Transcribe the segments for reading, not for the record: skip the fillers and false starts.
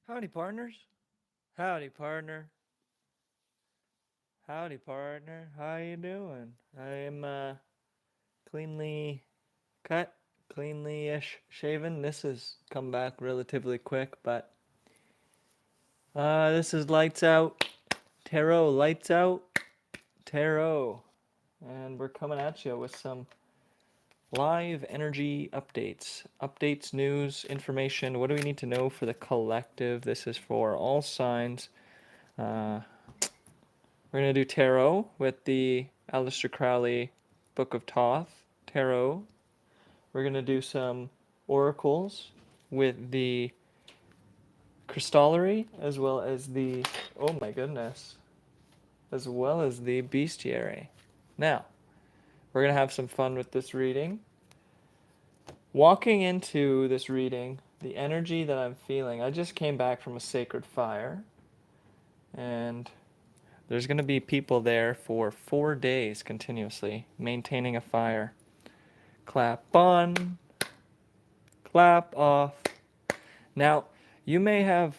Howdy, partners. Howdy, partner. Howdy, partner. How you doing? I am cleanly cut, cleanly-ish shaven. This has come back relatively quick, but this is lights out, tarot, lights out, tarot, and we're coming at you with some live energy updates, news, information. What do we need to know for the collective? This is for all signs. Uh, We're going to do tarot with the Aleister Crowley Book of Thoth tarot. We're going to do some oracles with the crystallary as well as the, oh my goodness, as well as the bestiary. Now, we're going to have some fun with this reading. Walking into this reading, the energy that I'm feeling, I just came back from a sacred fire, and there's going to be people there for 4 days continuously, maintaining a fire. Clap on, clap off. Now, you may have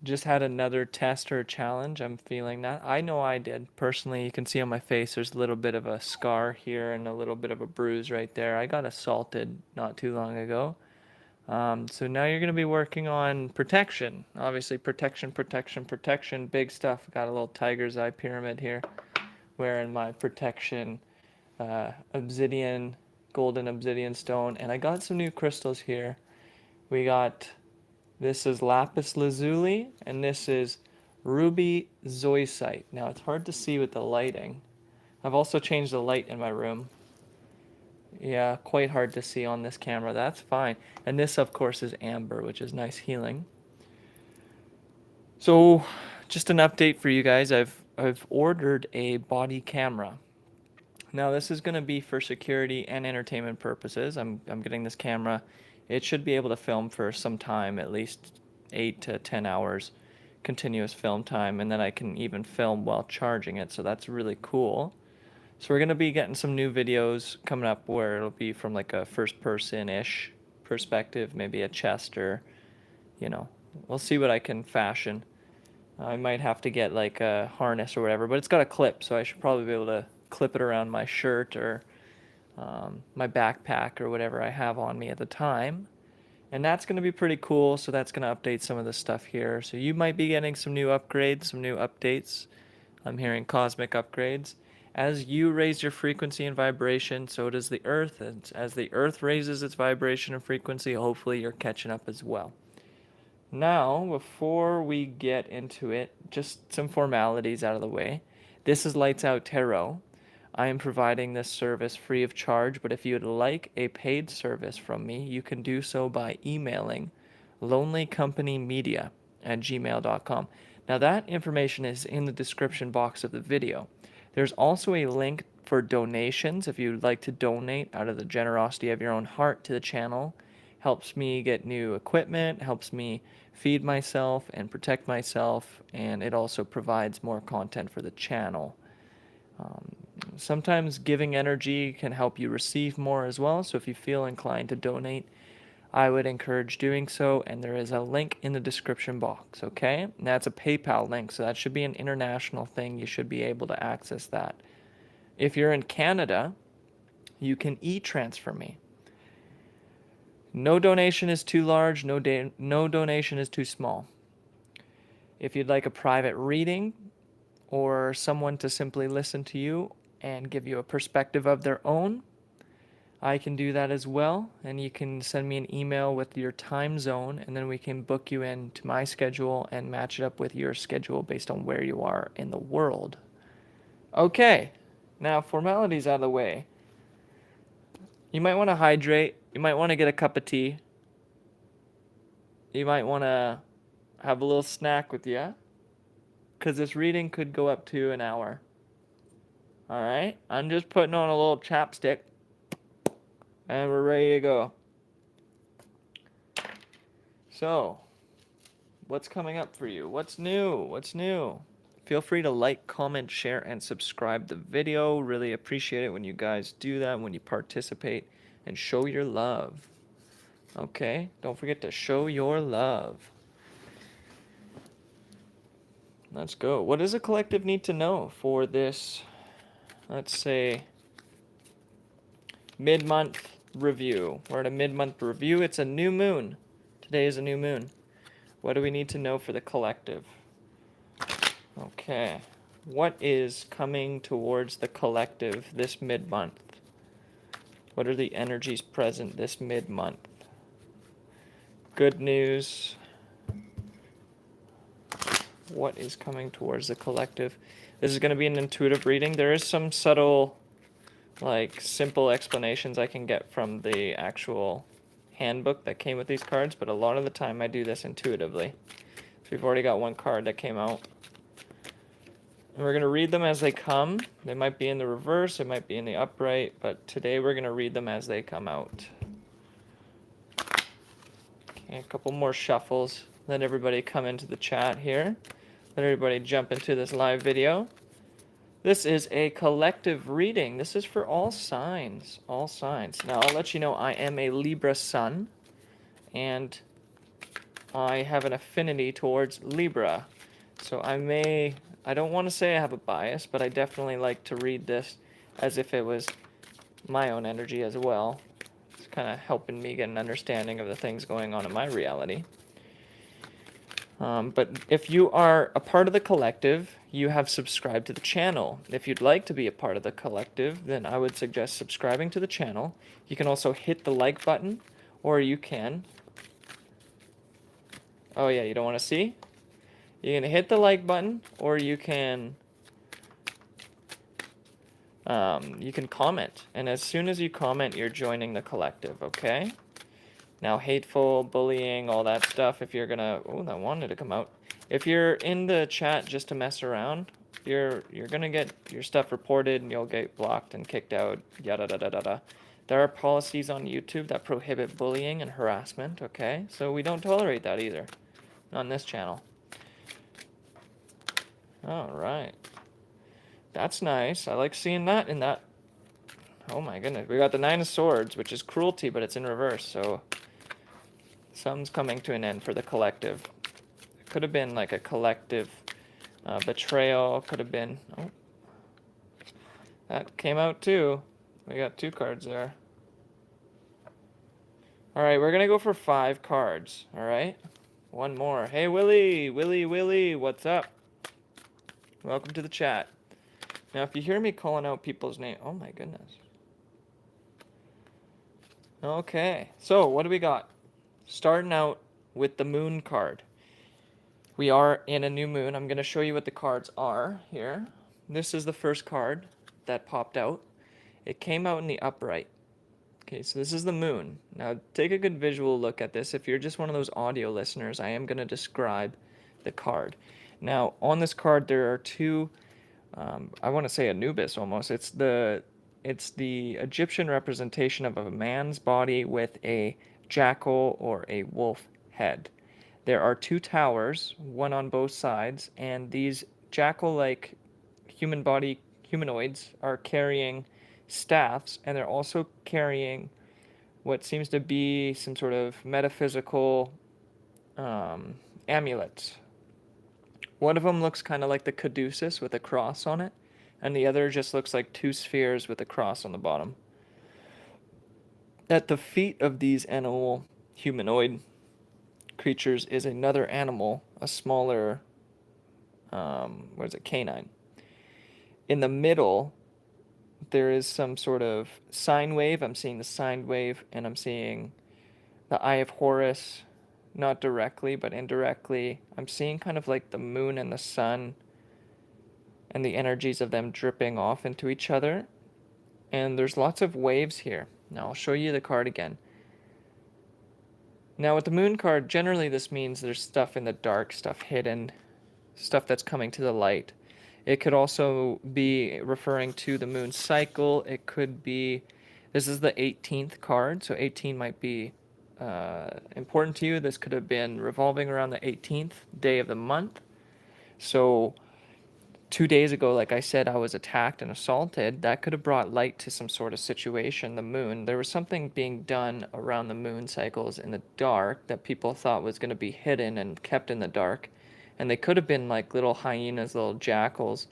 just had another test or challenge. I'm feeling that. I know I did. Personally, you can see on my face there's a little bit of a scar here and a little bit of a bruise right there. I got assaulted not too long ago. So now you're going to be working on protection. Obviously, protection, protection, protection. Big stuff. Got a little tiger's eye pyramid here. Wearing my protection obsidian, golden obsidian stone. And I got some new crystals here. We got, this is lapis lazuli, and this is ruby zoisite. Now it's hard to see with the lighting. I've also changed the light in my room. Yeah, quite hard to see on this camera. That's fine. And this, of course, is amber, which is nice healing. So, just an update for you guys. I've ordered a body camera. Now this is going to be for security and entertainment purposes. I'm getting this camera. It should be able to film for some time, at least 8 to 10 hours continuous film time, and then I can even film while charging it, so that's really cool. So we're going to be getting some new videos coming up where it'll be from like a first person-ish perspective, maybe a chest or, you know, we'll see what I can fashion. I might have to get like a harness or whatever, but it's got a clip, so I should probably be able to clip it around my shirt or my backpack or whatever I have on me at the time. And that's going to be pretty cool, so that's going to update some of the stuff here. So you might be getting some new upgrades, some new updates. I'm hearing cosmic upgrades. As you raise your frequency and vibration, so does the Earth. And as the Earth raises its vibration and frequency, hopefully you're catching up as well. Now, before we get into it, just some formalities out of the way. This is Lights Out Tarot. I am providing this service free of charge, but if you'd like a paid service from me, you can do so by emailing lonelycompanymedia@gmail.com. Now, that information is in the description box of the video. There's also a link for donations if you'd like to donate out of the generosity of your own heart to the channel. Helps me get new equipment, helps me feed myself and protect myself, and it also provides more content for the channel. Sometimes giving energy can help you receive more as well, so if you feel inclined to donate, I would encourage doing so, and there is a link in the description box, okay? And that's a PayPal link, so that should be an international thing. You should be able to access that. If you're in Canada, you can e-transfer me. No donation is too large, no donation is too small. If you'd like a private reading or someone to simply listen to you and give you a perspective of their own, I can do that as well. And you can send me an email with your time zone, and then we can book you in to my schedule and match it up with your schedule based on where you are in the world. Okay, now formalities out of the way. You might want to hydrate. You might want to get a cup of tea. You might want to have a little snack with you, because this reading could go up to an hour. Alright, I'm just putting on a little chapstick, and we're ready to go. So, what's coming up for you? What's new? What's new? Feel free to like, comment, share, and subscribe the video. Really appreciate it when you guys do that, when you participate, and show your love. Okay, don't forget to show your love. Let's go. What does a collective need to know for this, let's say, mid-month review? We're at a mid-month review. It's a new moon. Today is a new moon. What do we need to know for the collective? Okay. What is coming towards the collective this mid-month? What are the energies present this mid-month? Good news. What is coming towards the collective? This is going to be an intuitive reading. There is some subtle, like, simple explanations I can get from the actual handbook that came with these cards, but a lot of the time I do this intuitively. So we've already got one card that came out. And we're going to read them as they come. They might be in the reverse, it might be in the upright, but today we're going to read them as they come out. Okay, a couple more shuffles. Let everybody come into the chat here. Let everybody jump into this live video. This is a collective reading. This is for all signs. All signs. Now, I'll let you know I am a Libra sun, and I have an affinity towards Libra. So I don't want to say I have a bias, but I definitely like to read this as if it was my own energy as well. It's kind of helping me get an understanding of the things going on in my reality. But if you are a part of the collective, you have subscribed to the channel. If you'd like to be a part of the collective, then I would suggest subscribing to the channel. You can also hit the like button, or you can... Oh yeah, you don't want to see? You can hit the like button, or you can comment. And as soon as you comment, you're joining the collective, okay? Now, hateful, bullying, all that stuff, if you're gonna... Oh, that wanted to come out. If you're in the chat just to mess around, you're gonna get your stuff reported, and you'll get blocked and kicked out, yada da da da da. There are policies on YouTube that prohibit bullying and harassment, okay? So we don't tolerate that either. Not on this channel. Alright. That's nice. I like seeing that in that. Oh my goodness. We got the Nine of Swords, which is cruelty, but it's in reverse, so... Something's coming to an end for the collective. It could have been like a collective betrayal. Could have been... Oh. That came out too. We got two cards there. Alright, we're going to go for 5 cards. Alright? One more. Hey, Willie! Willie! What's up? Welcome to the chat. Now, if you hear me calling out people's names... Oh my goodness. Okay. So, what do we got? Starting out with the moon card. We are in a new moon. I'm going to show you what the cards are here. This is the first card that popped out. It came out in the upright. Okay, so this is the moon. Now take a good visual look at this. If you're just one of those audio listeners, I am going to describe the card. Now on this card there are two, I want to say Anubis almost. It's the Egyptian representation of a man's body with a jackal or a wolf head. There are 2 towers, one on both sides, and these jackal-like humanoids are carrying staffs, and they're also carrying what seems to be some sort of metaphysical amulets. One of them looks kind of like the caduceus with a cross on it, and the other just looks like 2 spheres with a cross on the bottom. At the feet of these animal humanoid creatures is another animal, a smaller, canine. In the middle, there is some sort of sine wave. I'm seeing the sine wave, and I'm seeing the Eye of Horus, not directly, but indirectly. I'm seeing kind of like the moon and the sun and the energies of them dripping off into each other. And there's lots of waves here. Now, I'll show you the card again. Now, with the moon card, generally this means there's stuff in the dark, stuff hidden, stuff that's coming to the light. It could also be referring to the moon cycle. It could be, this is the 18th card, so 18 might be important to you. This could have been revolving around the 18th day of the month. So 2 days ago, like I said, I was attacked and assaulted. That could have brought light to some sort of situation, the moon. There was something being done around the moon cycles in the dark that people thought was going to be hidden and kept in the dark. And they could have been like little hyenas, little jackals,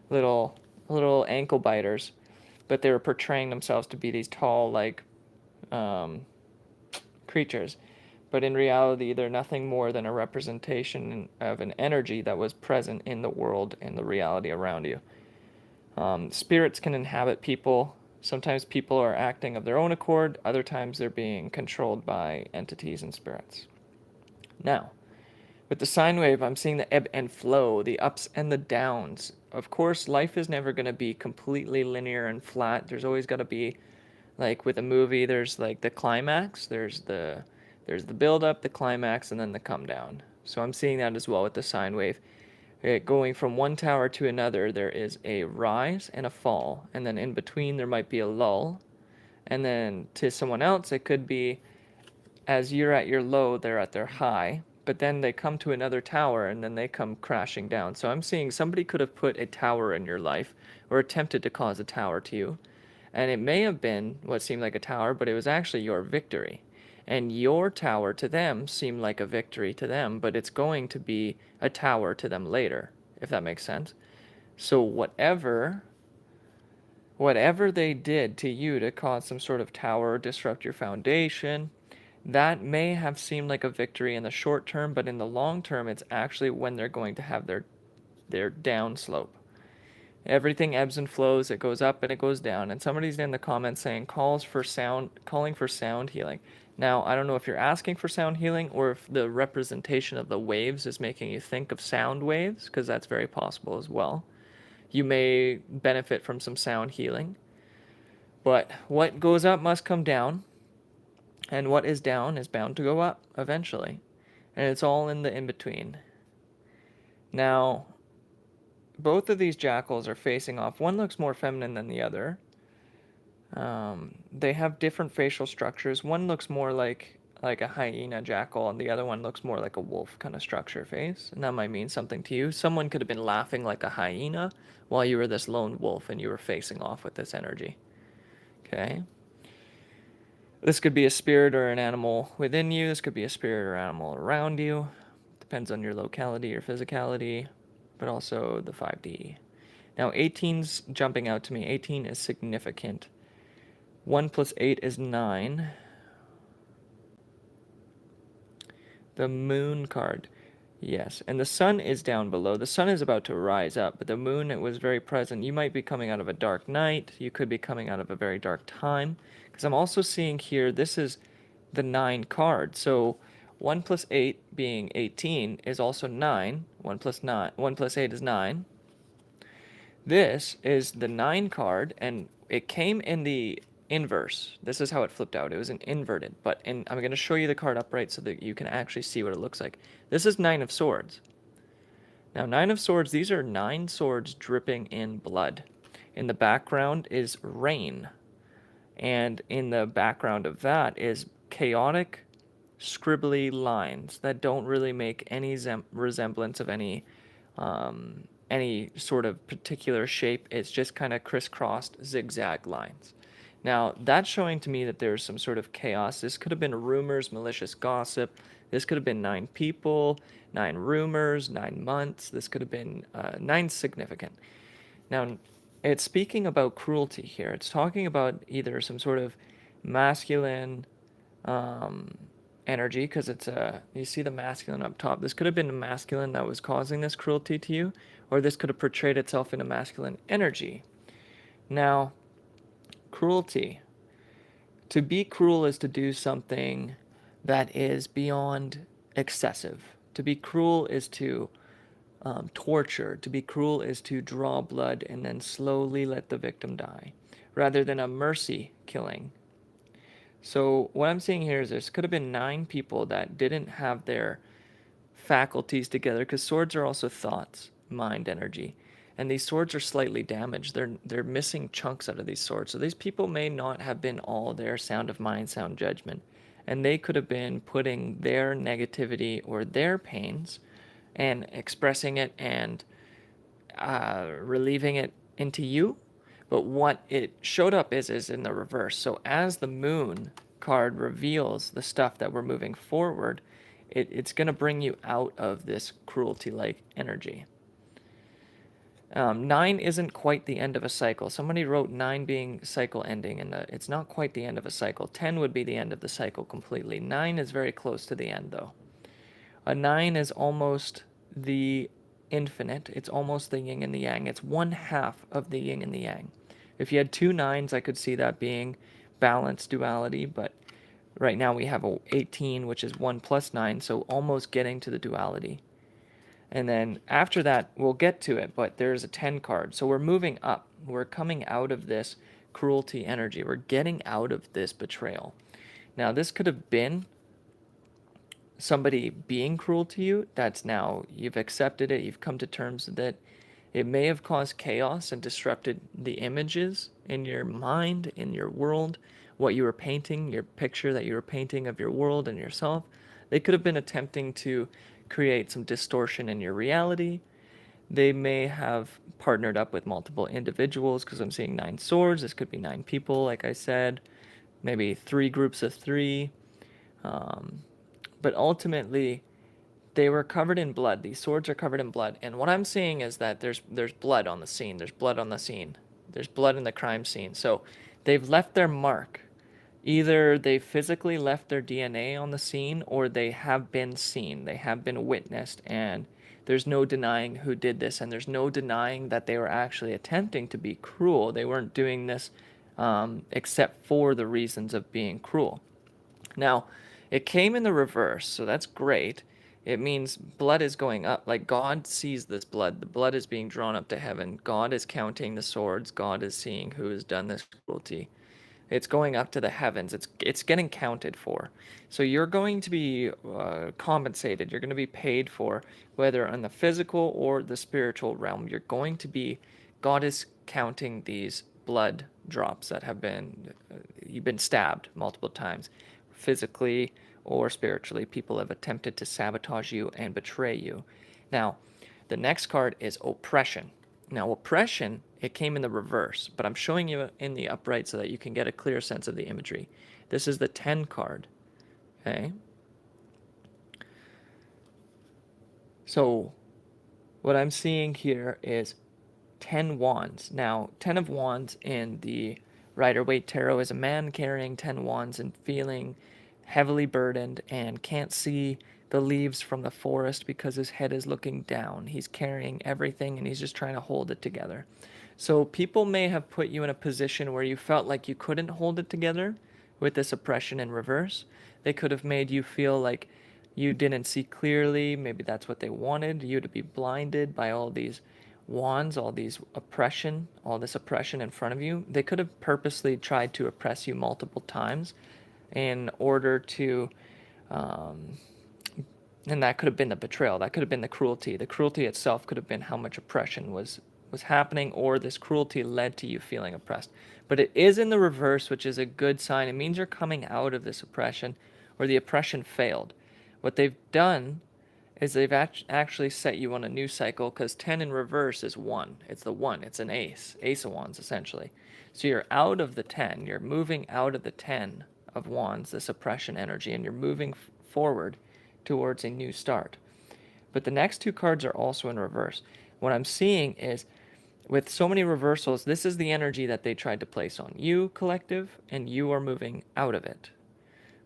little little ankle biters, but they were portraying themselves to be these tall, like, um, creatures. But in reality, they're nothing more than a representation of an energy that was present in the world and the reality around you. Spirits can inhabit people. Sometimes people are acting of their own accord, other times they're being controlled by entities and spirits. Now, with the sine wave, I'm seeing the ebb and flow, the ups and the downs. Of course, life is never going to be completely linear and flat. There's always got to be, like with a movie, there's like the climax, there's the build up, the climax, and then the come down. So I'm seeing that as well with the sine wave. Going from one tower to another, there is a rise and a fall, and then in between there might be a lull. And then to someone else, it could be as you're at your low, they're at their high, but then they come to another tower and then they come crashing down. So I'm seeing somebody could have put a tower in your life or attempted to cause a tower to you. And it may have been what seemed like a tower, but it was actually your victory. And your tower to them seemed like a victory to them, but it's going to be a tower to them later, if that makes sense. So whatever they did to you to cause some sort of tower or disrupt your foundation, that may have seemed like a victory in the short term, but in the long term, it's actually when they're going to have their down slope. Everything ebbs and flows. It goes up and it goes down. And somebody's in the comments saying calling for sound healing. Now, I don't know if you're asking for sound healing or if the representation of the waves is making you think of sound waves, because that's very possible as well. You may benefit from some sound healing. But what goes up must come down, and what is down is bound to go up eventually. And it's all in the in-between. Now, both of these jackals are facing off. One looks more feminine than the other. They have different facial structures. One looks more like a hyena jackal, and the other one looks more like a wolf kind of structure face. And that might mean something to you. Someone could have been laughing like a hyena while you were this lone wolf and you were facing off with this energy. Okay? This could be a spirit or an animal within you. This could be a spirit or animal around you. Depends on your locality or physicality, but also the 5D. Now, 18's jumping out to me. 18 is significant. 1 plus 8 is 9. The moon card. Yes, and the sun is down below. The sun is about to rise up, but the moon, it was very present. You might be coming out of a dark night. You could be coming out of a very dark time. Because I'm also seeing here, this is the 9 card. So 1 plus 8 being 18 is also 9. 1 plus 8 is 9. This is the 9 card, and it came in the inverse. This is how it flipped out. It was an inverted, but I'm going to show you the card upright so that you can actually see what it looks like. This is 9 of Swords. Now, 9 of Swords, these are 9 swords dripping in blood. In the background is rain. And in the background of that is chaotic, scribbly lines that don't really make any resemblance of any sort of particular shape. It's just kind of crisscrossed zigzag lines. Now, that's showing to me that there's some sort of chaos. This could have been rumors, malicious gossip. This could have been 9 people, 9 rumors, 9 months. This could have been 9 significant. Now, it's speaking about cruelty here. It's talking about either some sort of masculine energy, because it's you see the masculine up top. This could have been a masculine that was causing this cruelty to you, or this could have portrayed itself in a masculine energy. Now, cruelty. To be cruel is to do something that is beyond excessive. To be cruel is to torture. To be cruel is to draw blood and then slowly let the victim die, rather than a mercy killing. So what I'm seeing here is this could have been 9 people that didn't have their faculties together, because swords are also thoughts, mind, energy. And these swords are slightly damaged. They're missing chunks out of these swords. So these people may not have been all their sound of mind, sound judgment. And they could have been putting their negativity or their pains and expressing it and relieving it into you. But what it showed up is in the reverse. So as the moon card reveals the stuff that we're moving forward, it's going to bring you out of this cruelty-like energy. 9 isn't quite the end of a cycle. Somebody wrote 9 being cycle ending, and it's not quite the end of a cycle. 10 would be the end of the cycle completely. 9 is very close to the end, though. A 9 is almost the infinite. It's almost the yin and the yang. It's one half of the yin and the yang. If you had 2 9s, I could see that being balanced duality, but right now we have a 18, which is 1 plus 9, so almost getting to the duality. And then after that, we'll get to it, but there's a 10 card. So we're moving up. We're coming out of this cruelty energy. We're getting out of this betrayal. Now, this could have been somebody being cruel to you. That's now, you've accepted it. You've come to terms with it. It may have caused chaos and disrupted the images in your mind, in your world, what you were painting, your picture that you were painting of your world and yourself. They could have been attempting to create some distortion in your reality. They may have partnered up with multiple individuals, because I'm seeing 9 swords. This could be 9 people, like I said, maybe 3 groups of 3. But ultimately, they were covered in blood. These swords are covered in blood. And what I'm seeing is that there's blood on the scene. There's blood on the scene. There's blood in the crime scene. So they've left their mark. Either they physically left their DNA on the scene, or they have been seen. They have been witnessed, and there's no denying who did this, and there's no denying that they were actually attempting to be cruel. They weren't doing this except for the reasons of being cruel. Now, it came in the reverse, so that's great. It means blood is going up. Like, God sees this blood. The blood is being drawn up to heaven. God is counting the swords. God is seeing who has done this cruelty. It's going up to the heavens. It's getting counted for. So you're going to be compensated. You're going to be paid for, whether in the physical or the spiritual realm. You're going to be. God is counting these blood drops that have been. You've been stabbed multiple times, physically or spiritually. People have attempted to sabotage you and betray you. Now, the next card is oppression. Now, oppression, it came in the reverse, but I'm showing you in the upright so that you can get a clear sense of the imagery. This is the 10 card, okay? So, what I'm seeing here is 10 wands. Now, 10 of wands in the Rider-Waite Tarot is a man carrying 10 wands and feeling heavily burdened and can't see the leaves from the forest because his head is looking down. He's carrying everything and he's just trying to hold it together. So people may have put you in a position where you felt like you couldn't hold it together with this oppression in reverse. They could have made you feel like you didn't see clearly. Maybe that's what they wanted, you to be blinded by all these wands, all this oppression in front of you. They could have purposely tried to oppress you multiple times in order to and that could have been the betrayal. That could have been the cruelty. The cruelty itself could have been how much oppression was happening, or this cruelty led to you feeling oppressed. But it is in the reverse, which is a good sign. It means you're coming out of this oppression, or the oppression failed. What they've done is they've actually set you on a new cycle, because 10 in reverse is 1. It's the 1. It's an ace of wands, essentially. So you're out of the 10. You're moving out of the 10 of wands, this oppression energy, and you're moving forward towards a new start. But the next 2 cards are also in reverse. What I'm seeing is, with so many reversals, this is the energy that they tried to place on you, collective, and you are moving out of it.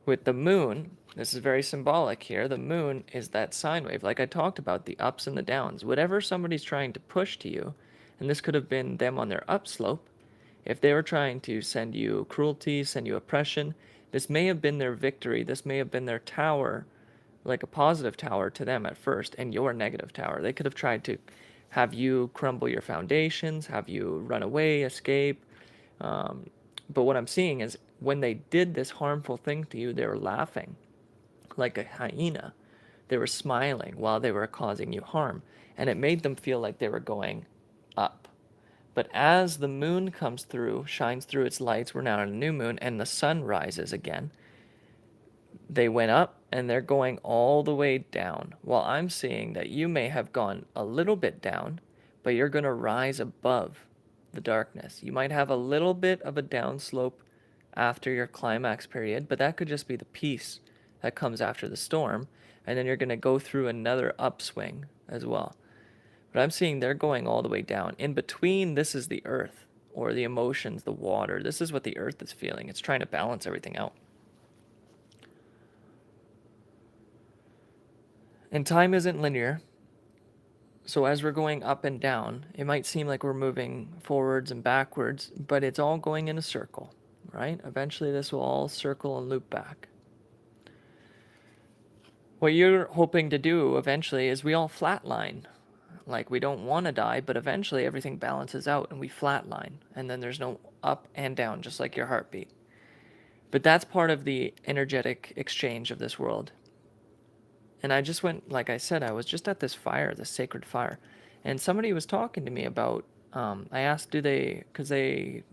With the moon, this is very symbolic here. The moon is that sine wave, like I talked about, the ups and the downs. Whatever somebody's trying to push to you, and this could have been them on their upslope, if they were trying to send you cruelty, send you oppression, this may have been their victory. This may have been their tower, like a positive tower to them at first, and your negative tower. They could have tried to have you crumble your foundations, have you run away, escape. But what I'm seeing is, when they did this harmful thing to you, they were laughing like a hyena. They were smiling while they were causing you harm, and it made them feel like they were going up. But as the moon comes through, shines through its lights, we're now on a new moon, and the sun rises again, they went up and they're going all the way down. While I'm seeing that you may have gone a little bit down, but you're going to rise above the darkness. You might have a little bit of a downslope after your climax period, but that could just be the peace that comes after the storm, and then you're going to go through another upswing as well. But I'm seeing they're going all the way down. In between, this is the earth, or the emotions, the water. This is what the earth is feeling. It's trying to balance everything out. And time isn't linear. So as we're going up and down, it might seem like we're moving forwards and backwards, but it's all going in a circle, right? Eventually this will all circle and loop back. What you're hoping to do eventually is we all flatline. Like, we don't want to die, but eventually everything balances out and we flatline. And then there's no up and down, just like your heartbeat. But that's part of the energetic exchange of this world. And I just went, like I said, I was just at this fire, this sacred fire. And somebody was talking to me about, I asked, because they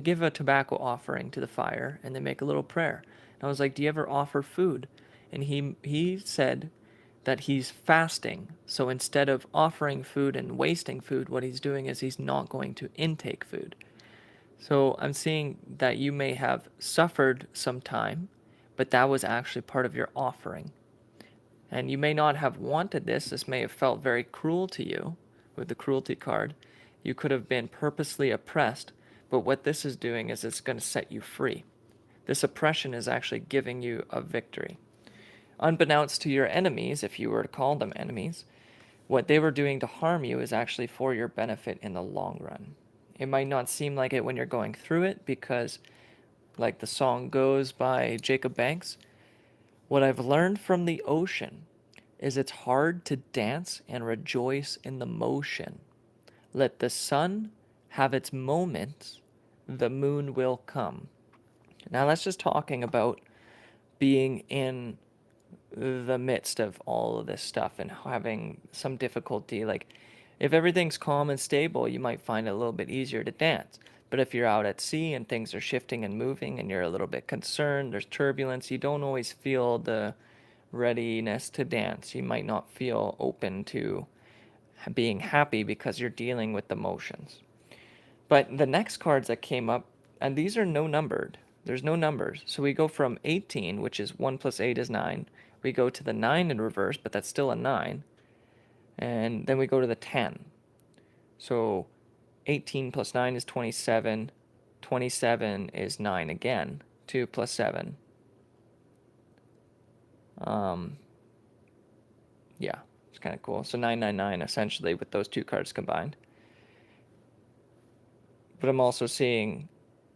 give a tobacco offering to the fire and they make a little prayer. And I was like, do you ever offer food? And he said that he's fasting. So instead of offering food and wasting food, what he's doing is he's not going to intake food. So I'm seeing that you may have suffered some time, but that was actually part of your offering. And you may not have wanted this. This may have felt very cruel to you with the cruelty card. You could have been purposely oppressed, but what this is doing is it's going to set you free. This oppression is actually giving you a victory. Unbeknownst to your enemies, if you were to call them enemies, what they were doing to harm you is actually for your benefit in the long run. It might not seem like it when you're going through it because, like the song goes by Jacob Banks, what I've learned from the ocean is it's hard to dance and rejoice in the motion. Let the sun have its moments, the moon will come. Now that's just talking about being in the midst of all of this stuff and having some difficulty. Like, if everything's calm and stable, you might find it a little bit easier to dance. But if you're out at sea and things are shifting and moving and you're a little bit concerned, there's turbulence, you don't always feel the readiness to dance. You might not feel open to being happy because you're dealing with emotions. But the next cards that came up, and these are no numbered. There's no numbers. So we go from 18, which is 1 plus 8 is 9. We go to the 9 in reverse, but that's still a 9. And then we go to the 10. So 18 plus 9 is 27. 27 is 9 again. 2 plus 7. Yeah, it's kind of cool. So 999 essentially with those two cards combined. But I'm also seeing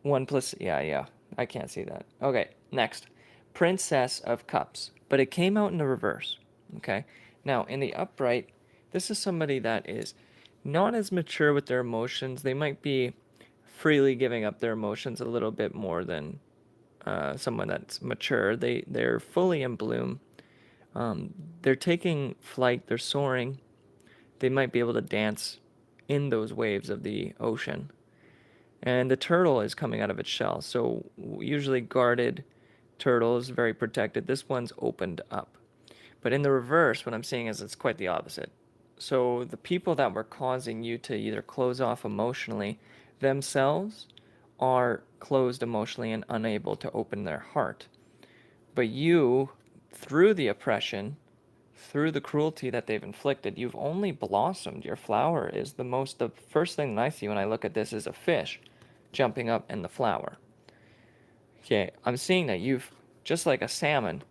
1 plus... Yeah, I can't see that. Okay, next. Princess of Cups. But it came out in the reverse. Okay? Now, in the upright, this is somebody that is not as mature with their emotions. They might be freely giving up their emotions a little bit more than someone that's mature. They're fully in bloom. They're taking flight. They're soaring. They might be able to dance in those waves of the ocean. And the turtle is coming out of its shell. So usually guarded turtle is very protected. This one's opened up. But in the reverse, what I'm seeing is it's quite the opposite. So the people that were causing you to either close off emotionally themselves are closed emotionally and unable to open their heart. But you, through the oppression, through the cruelty that they've inflicted, you've only blossomed. Your flower is the first thing that I see when I look at this is a fish jumping up in the flower. Okay, I'm seeing that you've, just like a salmon,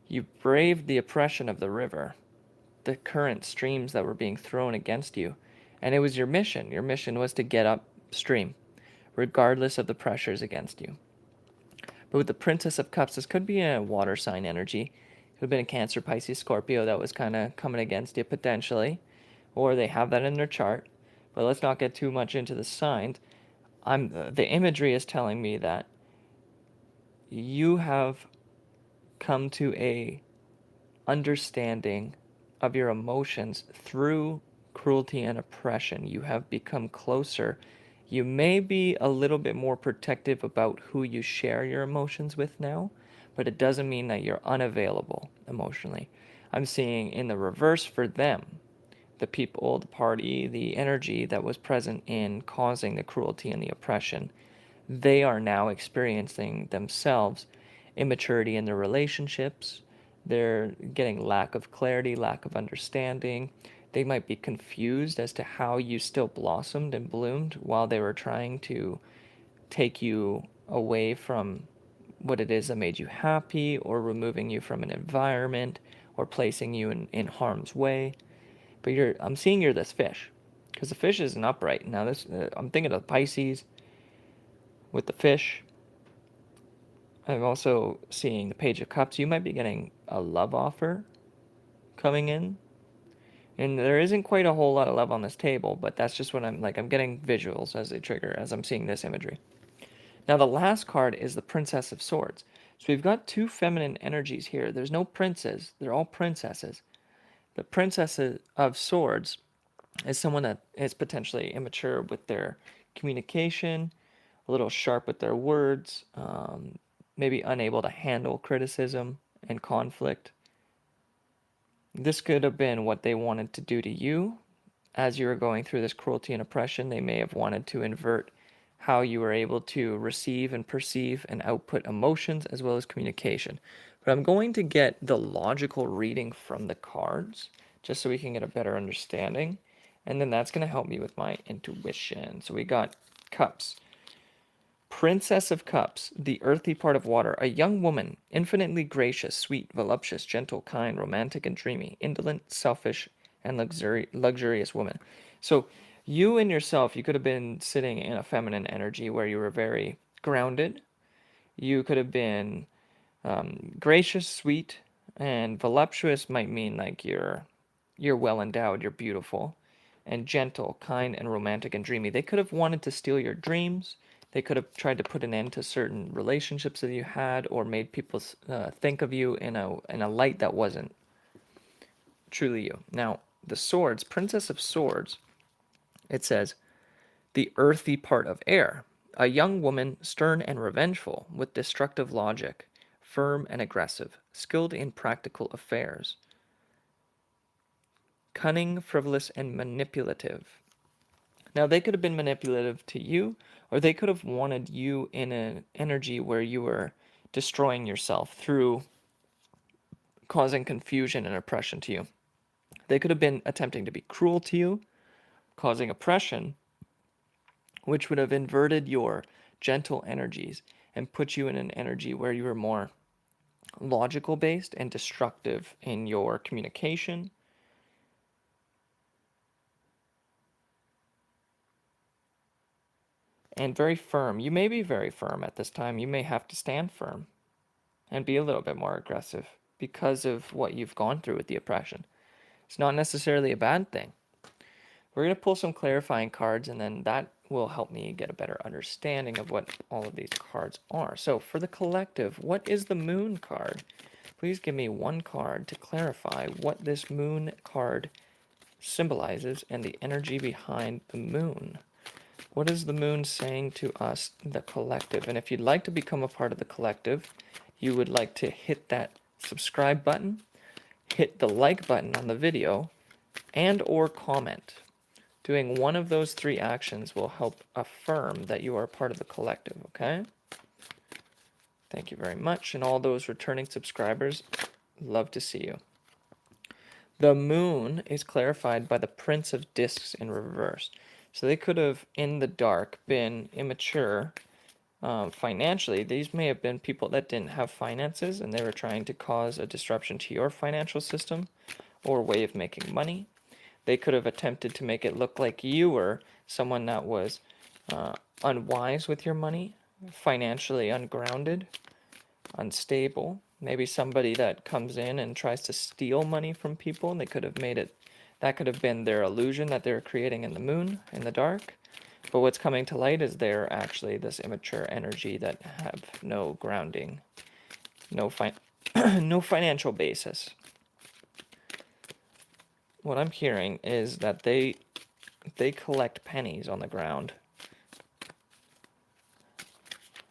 you braved the oppression of the river, the current streams that were being thrown against you, and it was your mission. Your mission was to get upstream, regardless of the pressures against you. But with the Princess of Cups, this could be a water sign energy. It could have been a Cancer, Pisces, Scorpio that was kind of coming against you potentially, or they have that in their chart. But let's not get too much into the signs. The imagery is telling me that you have come to a understanding of your emotions through cruelty and oppression. You have become closer. You may be a little bit more protective about who you share your emotions with now, but it doesn't mean that you're unavailable emotionally. I'm seeing in the reverse for them, the people, the party, the energy that was present in causing the cruelty and the oppression, they are now experiencing themselves immaturity in their relationships. They're getting lack of clarity, lack of understanding. They might be confused as to how you still blossomed and bloomed while they were trying to take you away from what it is that made you happy, or removing you from an environment, or placing you in harm's way. But I'm seeing you're this fish, because the fish isn't upright. Now this, I'm thinking of Pisces with the fish. I'm also seeing the Page of Cups. You might be getting a love offer coming in. And there isn't quite a whole lot of love on this table, but that's just what I'm like. I'm getting visuals as they trigger, as I'm seeing this imagery. Now, the last card is the Princess of Swords. So we've got two feminine energies here. There's no princes, they're all princesses. The Princess of Swords is someone that is potentially immature with their communication, a little sharp with their words, maybe unable to handle criticism and conflict. This could have been what they wanted to do to you as you were going through this cruelty and oppression. They may have wanted to invert how you were able to receive and perceive and output emotions as well as communication. But I'm going to get the logical reading from the cards just so we can get a better understanding. And then that's going to help me with my intuition. So we got Cups. Princess of Cups, the earthy part of water, a young woman, infinitely gracious, sweet, voluptuous, gentle, kind, romantic, and dreamy, indolent, selfish, and luxurious woman. So you and yourself, you could have been sitting in a feminine energy where you were very grounded. You could have been gracious, sweet, and voluptuous might mean like you're well endowed, you're beautiful, and gentle, kind, and romantic and dreamy. They could have wanted to steal your dreams. They could have tried to put an end to certain relationships that you had, or made people think of you in a light that wasn't truly you. Now, the swords, Princess of Swords, it says, the earthy part of air, a young woman, stern and revengeful, with destructive logic, firm and aggressive, skilled in practical affairs, cunning, frivolous, and manipulative. Now, they could have been manipulative to you, or they could have wanted you in an energy where you were destroying yourself through causing confusion and oppression to you. They could have been attempting to be cruel to you, causing oppression, which would have inverted your gentle energies and put you in an energy where you were more logical based and destructive in your communication. And very firm. You may be very firm at this time. You may have to stand firm and be a little bit more aggressive because of what you've gone through with the oppression. It's not necessarily a bad thing. We're going to pull some clarifying cards, and then that will help me get a better understanding of what all of these cards are. So for the collective, what is the Moon card? Please give me one card to clarify what this Moon card symbolizes and the energy behind the Moon. What is the Moon saying to us, the collective? And if you'd like to become a part of the collective, you would like to hit that subscribe button, hit the like button on the video, and or comment. Doing one of those three actions will help affirm that you are part of the collective, okay? Thank you very much. And all those returning subscribers, love to see you. The Moon is clarified by the Prince of Discs in reverse. So they could have, in the dark, been immature financially. These may have been people that didn't have finances, and they were trying to cause a disruption to your financial system or way of making money. They could have attempted to make it look like you were someone that was unwise with your money, financially ungrounded, unstable. Maybe somebody that comes in and tries to steal money from people, and they could have made it, that could have been their illusion that they're creating in the Moon, in the dark. But what's coming to light is they're actually this immature energy that have no grounding, no no financial basis. What I'm hearing is that they collect pennies on the ground,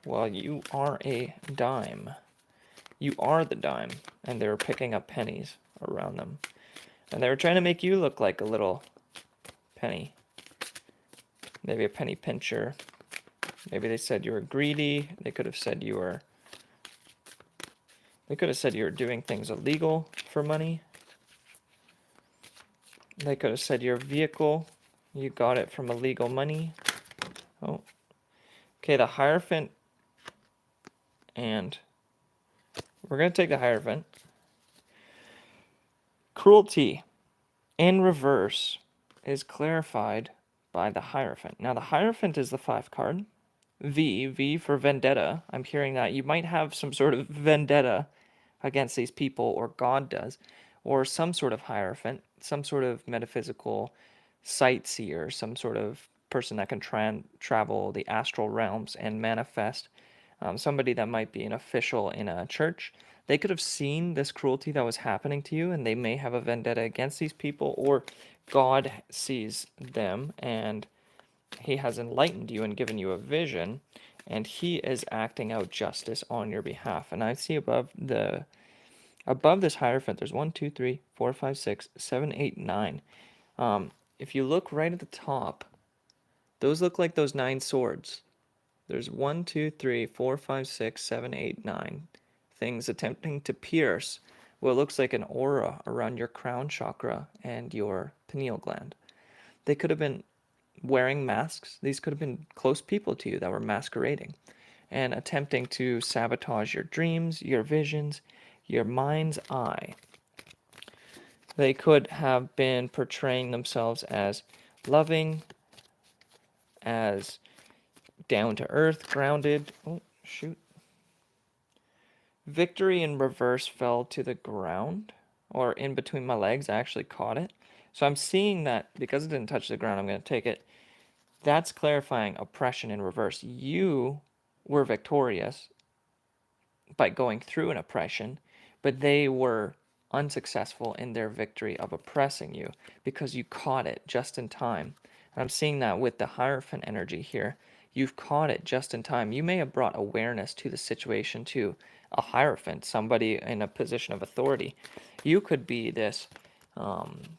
while you are a dime. You are the dime, and they were picking up pennies around them. And they were trying to make you look like a little penny. Maybe a penny pincher. Maybe they said you were greedy. They could have said you were They could have said you're doing things illegal for money. They could have said your vehicle, you got it from illegal money. Oh, okay, the Hierophant, and we're going to take the Hierophant. Cruelty in reverse is clarified by the Hierophant. Now, the Hierophant is the 5 card. V for vendetta. I'm hearing that you might have some sort of vendetta against these people, or God does, or some sort of Hierophant, some sort of metaphysical sightseer, some sort of person that can travel the astral realms and manifest, somebody that might be an official in a church. They could have seen this cruelty that was happening to you, and they may have a vendetta against these people, or God sees them and he has enlightened you and given you a vision, and he is acting out justice on your behalf. And I see above this Hierophant, there's 1, 2, 3, 4, 5, 6, 7, 8, 9. If you look right at the top, those look like those 9 swords. There's 1, 2, 3, 4, 5, 6, 7, 8, 9 things attempting to pierce what looks like an aura around your crown chakra and your pineal gland. They could have been wearing masks. These could have been close people to you that were masquerading and attempting to sabotage your dreams, your visions, your mind's eye. They could have been portraying themselves as loving, as down to earth, grounded. Oh, shoot. Victory in reverse fell to the ground, or in between my legs. I actually caught it. So I'm seeing that because it didn't touch the ground, I'm going to take it. That's clarifying oppression in reverse. You were victorious by going through an oppression, but they were unsuccessful in their victory of oppressing you because you caught it just in time. And I'm seeing that with the Hierophant energy here. You've caught it just in time. You may have brought awareness to the situation to a Hierophant, somebody in a position of authority. You could be this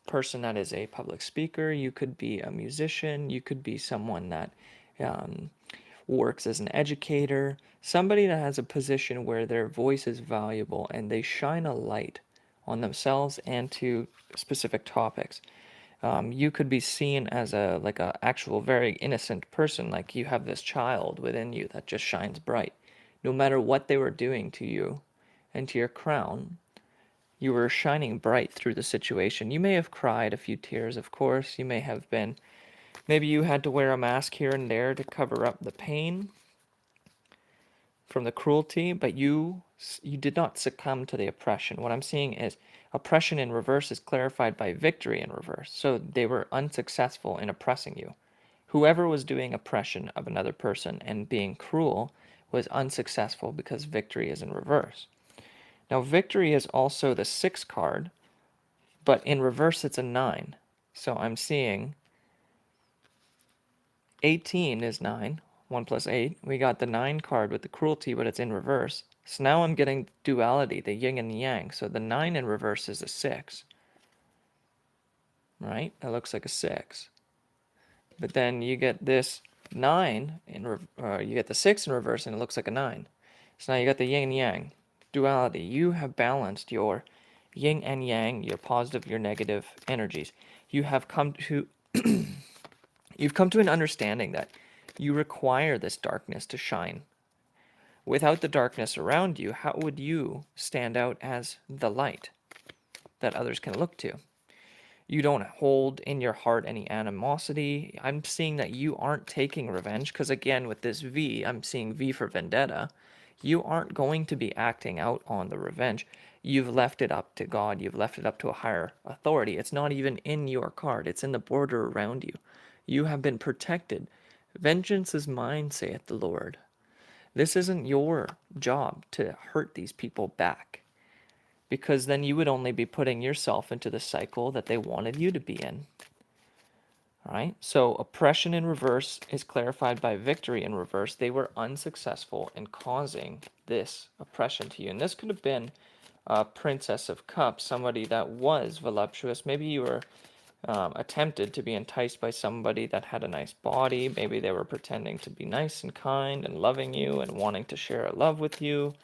person that is a public speaker. You could be a musician. You could be someone that works as an educator, somebody that has a position where their voice is valuable and they shine a light on themselves and to specific topics. You could be seen as a actual very innocent person, like you have this child within you that just shines bright. No matter what they were doing to you and to your crown, you were shining bright through the situation. You may have cried a few tears, of course. You may have been, maybe you had to wear a mask here and there to cover up the pain from the cruelty, but you did not succumb to the oppression. What I'm seeing is oppression in reverse is clarified by victory in reverse. So they were unsuccessful in oppressing you. Whoever was doing oppression of another person and being cruel was unsuccessful because victory is in reverse. Now, victory is also the 6 card, but in reverse it's a 9. So I'm seeing 18 is 9. 1 plus 8. We got the 9 card with the cruelty, but it's in reverse. So now I'm getting duality, the yin and the yang. So the 9 in reverse is a 6. Right? That looks like a 6. But then you get this 9, you get the 6 in reverse, and it looks like a 9. So now you got the yin and yang. Duality. You have balanced your yin and yang, your positive, your negative energies. You have come to you've come to an understanding that you require this darkness to shine. Without the darkness around you, how would you stand out as the light that others can look to? You don't hold in your heart any animosity. I'm seeing that you aren't taking revenge, because again, with this V, I'm seeing V for vendetta. You aren't going to be acting out on the revenge. You've left it up to God. You've left it up to a higher authority. It's not even in your card. It's in the border around you. You have been protected. Vengeance is mine, saith the Lord. This isn't your job to hurt these people back, because then you would only be putting yourself into the cycle that they wanted you to be in. All right? So oppression in reverse is clarified by victory in reverse. They were unsuccessful in causing this oppression to you. And this could have been a Princess of Cups, somebody that was voluptuous. Maybe you were attempted to be enticed by somebody that had a nice body. Maybe they were pretending to be nice and kind and loving you and wanting to share a love with you.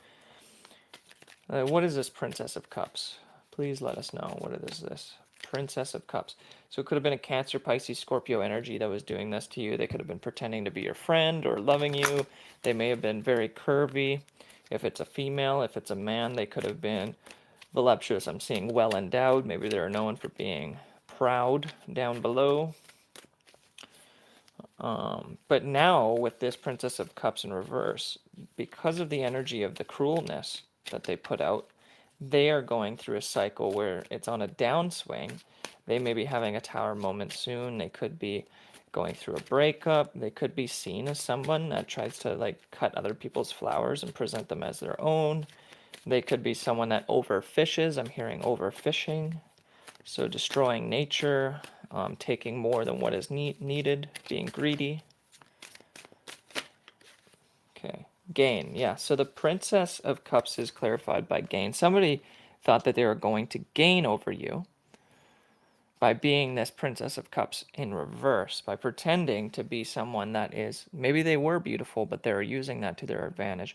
What is this Princess of Cups? Please let us know. What is this? Princess of Cups. So it could have been a Cancer, Pisces, Scorpio energy that was doing this to you. They could have been pretending to be your friend or loving you. They may have been very curvy. If it's a female, if it's a man, they could have been voluptuous. I'm seeing well endowed. Maybe they're known for being proud down below. But now with this Princess of Cups in reverse, because of the energy of the cruelness that they put out, they are going through a cycle where it's on a downswing. They may be having a tower moment soon. They could be going through a breakup. They could be seen as someone that tries to like cut other people's flowers and present them as their own. They could be someone that overfishes. I'm hearing overfishing. So destroying nature, taking more than what is needed, being greedy. Okay, gain. Yeah, so the Princess of Cups is clarified by gain. Somebody thought that they were going to gain over you by being this Princess of Cups in reverse, by pretending to be someone that is, maybe they were beautiful, but they were using that to their advantage.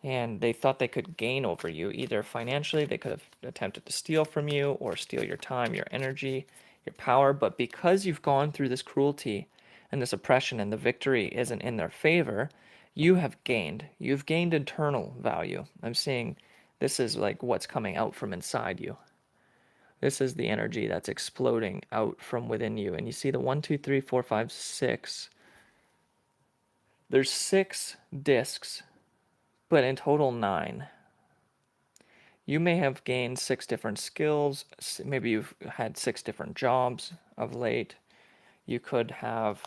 And they thought they could gain over you, either financially, they could have attempted to steal from you, or steal your time, your energy, your power. But because you've gone through this cruelty and this oppression, and the victory isn't in their favor, you have gained. You've gained internal value. I'm seeing this is like what's coming out from inside you. This is the energy that's exploding out from within you. And you see the 1, 2, 3, 4, 5, 6. There's 6 discs, but in total 9. You may have gained 6 different skills. Maybe you've had 6 different jobs of late. You could have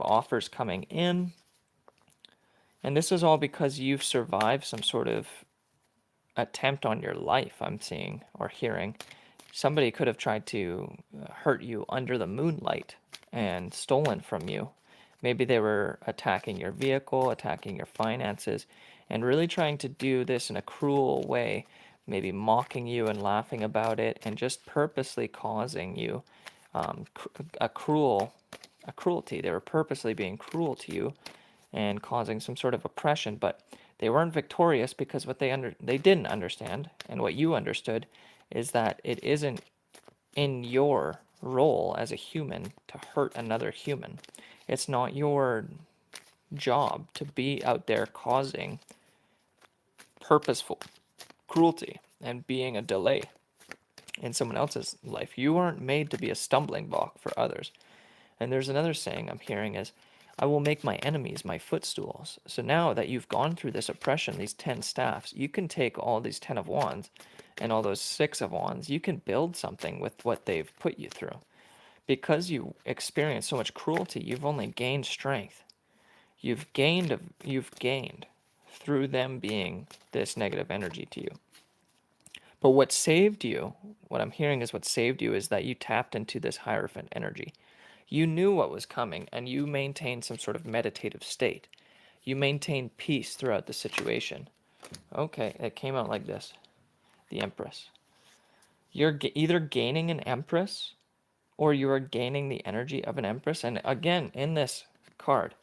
offers coming in. And this is all because you've survived some sort of attempt on your life, I'm seeing or hearing. Somebody could have tried to hurt you under the moonlight and stolen from you. Maybe they were attacking your vehicle, attacking your finances, and really trying to do this in a cruel way, maybe mocking you and laughing about it, and just purposely causing you a cruelty. They were purposely being cruel to you and causing some sort of oppression, but they weren't victorious because what they didn't understand, and what you understood, is that it isn't in your role as a human to hurt another human. It's not your job to be out there causing purposeful cruelty and being a delay in someone else's life. You aren't made to be a stumbling block for others. And there's another saying I'm hearing is, I will make my enemies my footstools. So now that you've gone through this oppression, these 10 staffs, you can take all these 10 of wands and all those 6 of wands, you can build something with what they've put you through. Because you experienced so much cruelty, you've only gained strength. You've gained through them being this negative energy to you. But what saved you, what I'm hearing is what saved you, is that you tapped into this Hierophant energy. You knew what was coming, and you maintained some sort of meditative state. You maintained peace throughout the situation. Okay, it came out like this. The Empress. You're either gaining an Empress, or you are gaining the energy of an Empress. And again, in this card,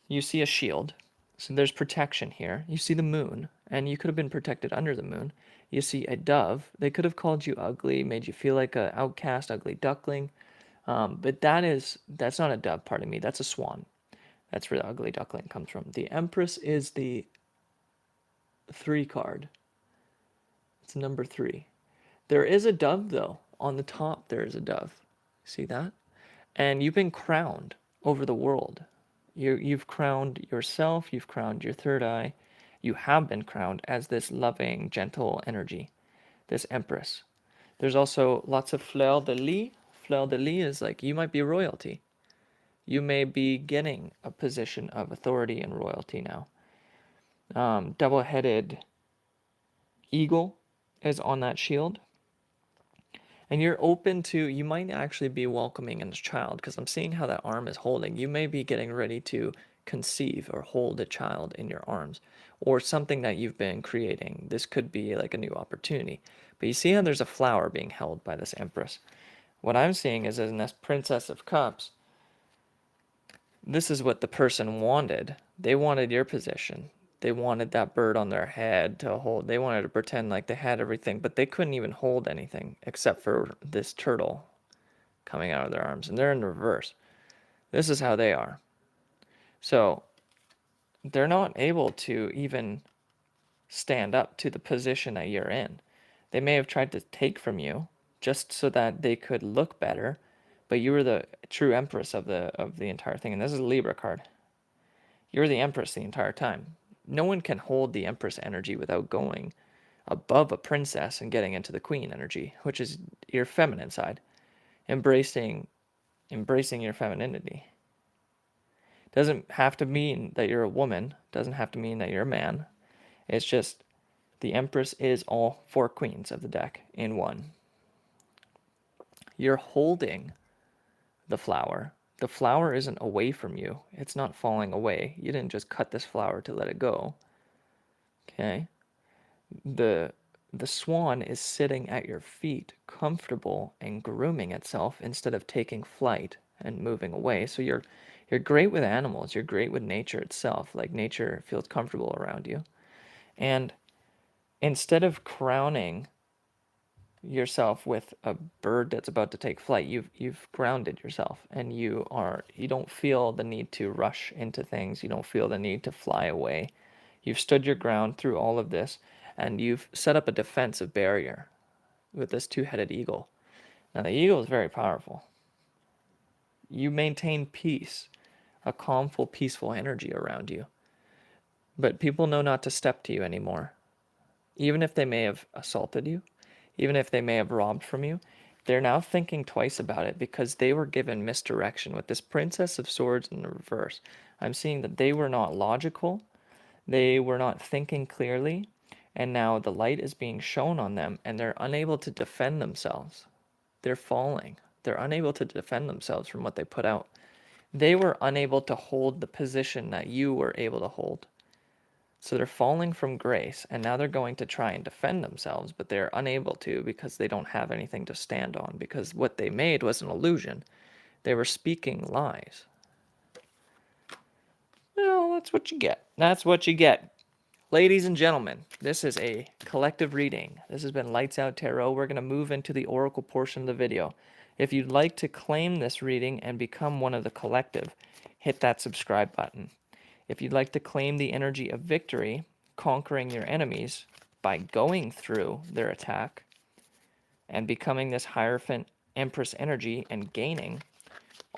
you see a shield. So there's protection here. You see the moon, and you could have been protected under the moon. You see a dove. They could have called you ugly, made you feel like an outcast, ugly duckling. But that's not a dove, pardon me. That's a swan. That's where the ugly duckling comes from. The Empress is the 3 card. It's number 3. There is a dove, though. On the top, there is a dove. See that? And you've been crowned over the world. You've crowned yourself. You've crowned your third eye. You have been crowned as this loving, gentle energy, this Empress. There's also lots of fleur de lis. Fleur de lis is like you might be royalty. You may be getting a position of authority and royalty now. Double-headed eagle is on that shield. And you're open to, you might actually be welcoming a child, because I'm seeing how that arm is holding. You may be getting ready to conceive or hold a child in your arms, or something that you've been creating. This could be like a new opportunity. But you see how there's a flower being held by this Empress. What I'm seeing is in this Princess of Cups, this is what the person wanted. They wanted your position. They wanted that bird on their head to hold. They wanted to pretend like they had everything, but they couldn't even hold anything except for this turtle coming out of their arms. And they're in reverse. This is how they are. So they're not able to even stand up to the position that you're in. They may have tried to take from you just so that they could look better, but you were the true empress of the entire thing. And this is a Libra card. You're the empress the entire time. No one can hold the empress energy without going above a princess and getting into the queen energy, which is your feminine side, embracing your femininity. Doesn't have to mean that you're a woman, doesn't have to mean that you're a man. It's just the empress is all four queens of the deck in one. You're holding the flower. The flower isn't away from you. It's not falling away. You didn't just cut this flower to let it go. Okay? The swan is sitting at your feet, comfortable and grooming itself instead of taking flight and moving away. So you're great with animals. You're great with nature itself. Like nature feels comfortable around you. And instead of crowning yourself with a bird that's about to take flight, you've grounded yourself, and you don't feel the need to rush into things. You don't feel the need to fly away. You've stood your ground through all of this, and you've set up a defensive barrier with this two-headed eagle. Now the eagle is very powerful. You maintain peace, a calmful, peaceful energy around you. But people know not to step to you anymore. Even if they may have assaulted you, even if they may have robbed from you, they're now thinking twice about it because they were given misdirection. With this Princess of Swords in the reverse, I'm seeing that they were not logical, they were not thinking clearly, and now the light is being shown on them, and they're unable to defend themselves. They're falling. They're unable to defend themselves from what they put out. They were unable to hold the position that you were able to hold. So they're falling from grace, and now they're going to try and defend themselves, but they're unable to because they don't have anything to stand on, because what they made was an illusion. They were speaking lies. Well, that's what you get. That's what you get. Ladies and gentlemen, this is a collective reading. This has been Lights Out Tarot. We're going to move into the oracle portion of the video. If you'd like to claim this reading and become one of the collective, hit that subscribe button. If you'd like to claim the energy of victory, conquering your enemies by going through their attack and becoming this Hierophant Empress energy and gaining,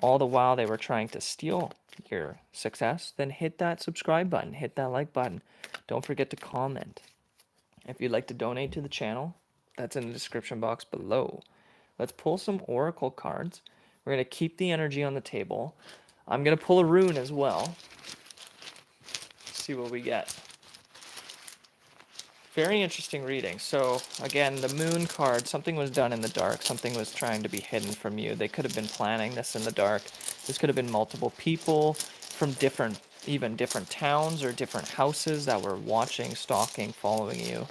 all the while they were trying to steal your success, then hit that subscribe button, hit that like button. Don't forget to comment. If you'd like to donate to the channel, that's in the description box below. Let's pull some oracle cards. We're going to keep the energy on the table. I'm going to pull a rune as well. See what we get. Very interesting reading. So again, the moon card, something was done in the dark. Something was trying to be hidden from you. They could have been planning this in the dark. This could have been multiple people from even different towns or different houses that were watching, stalking, following you.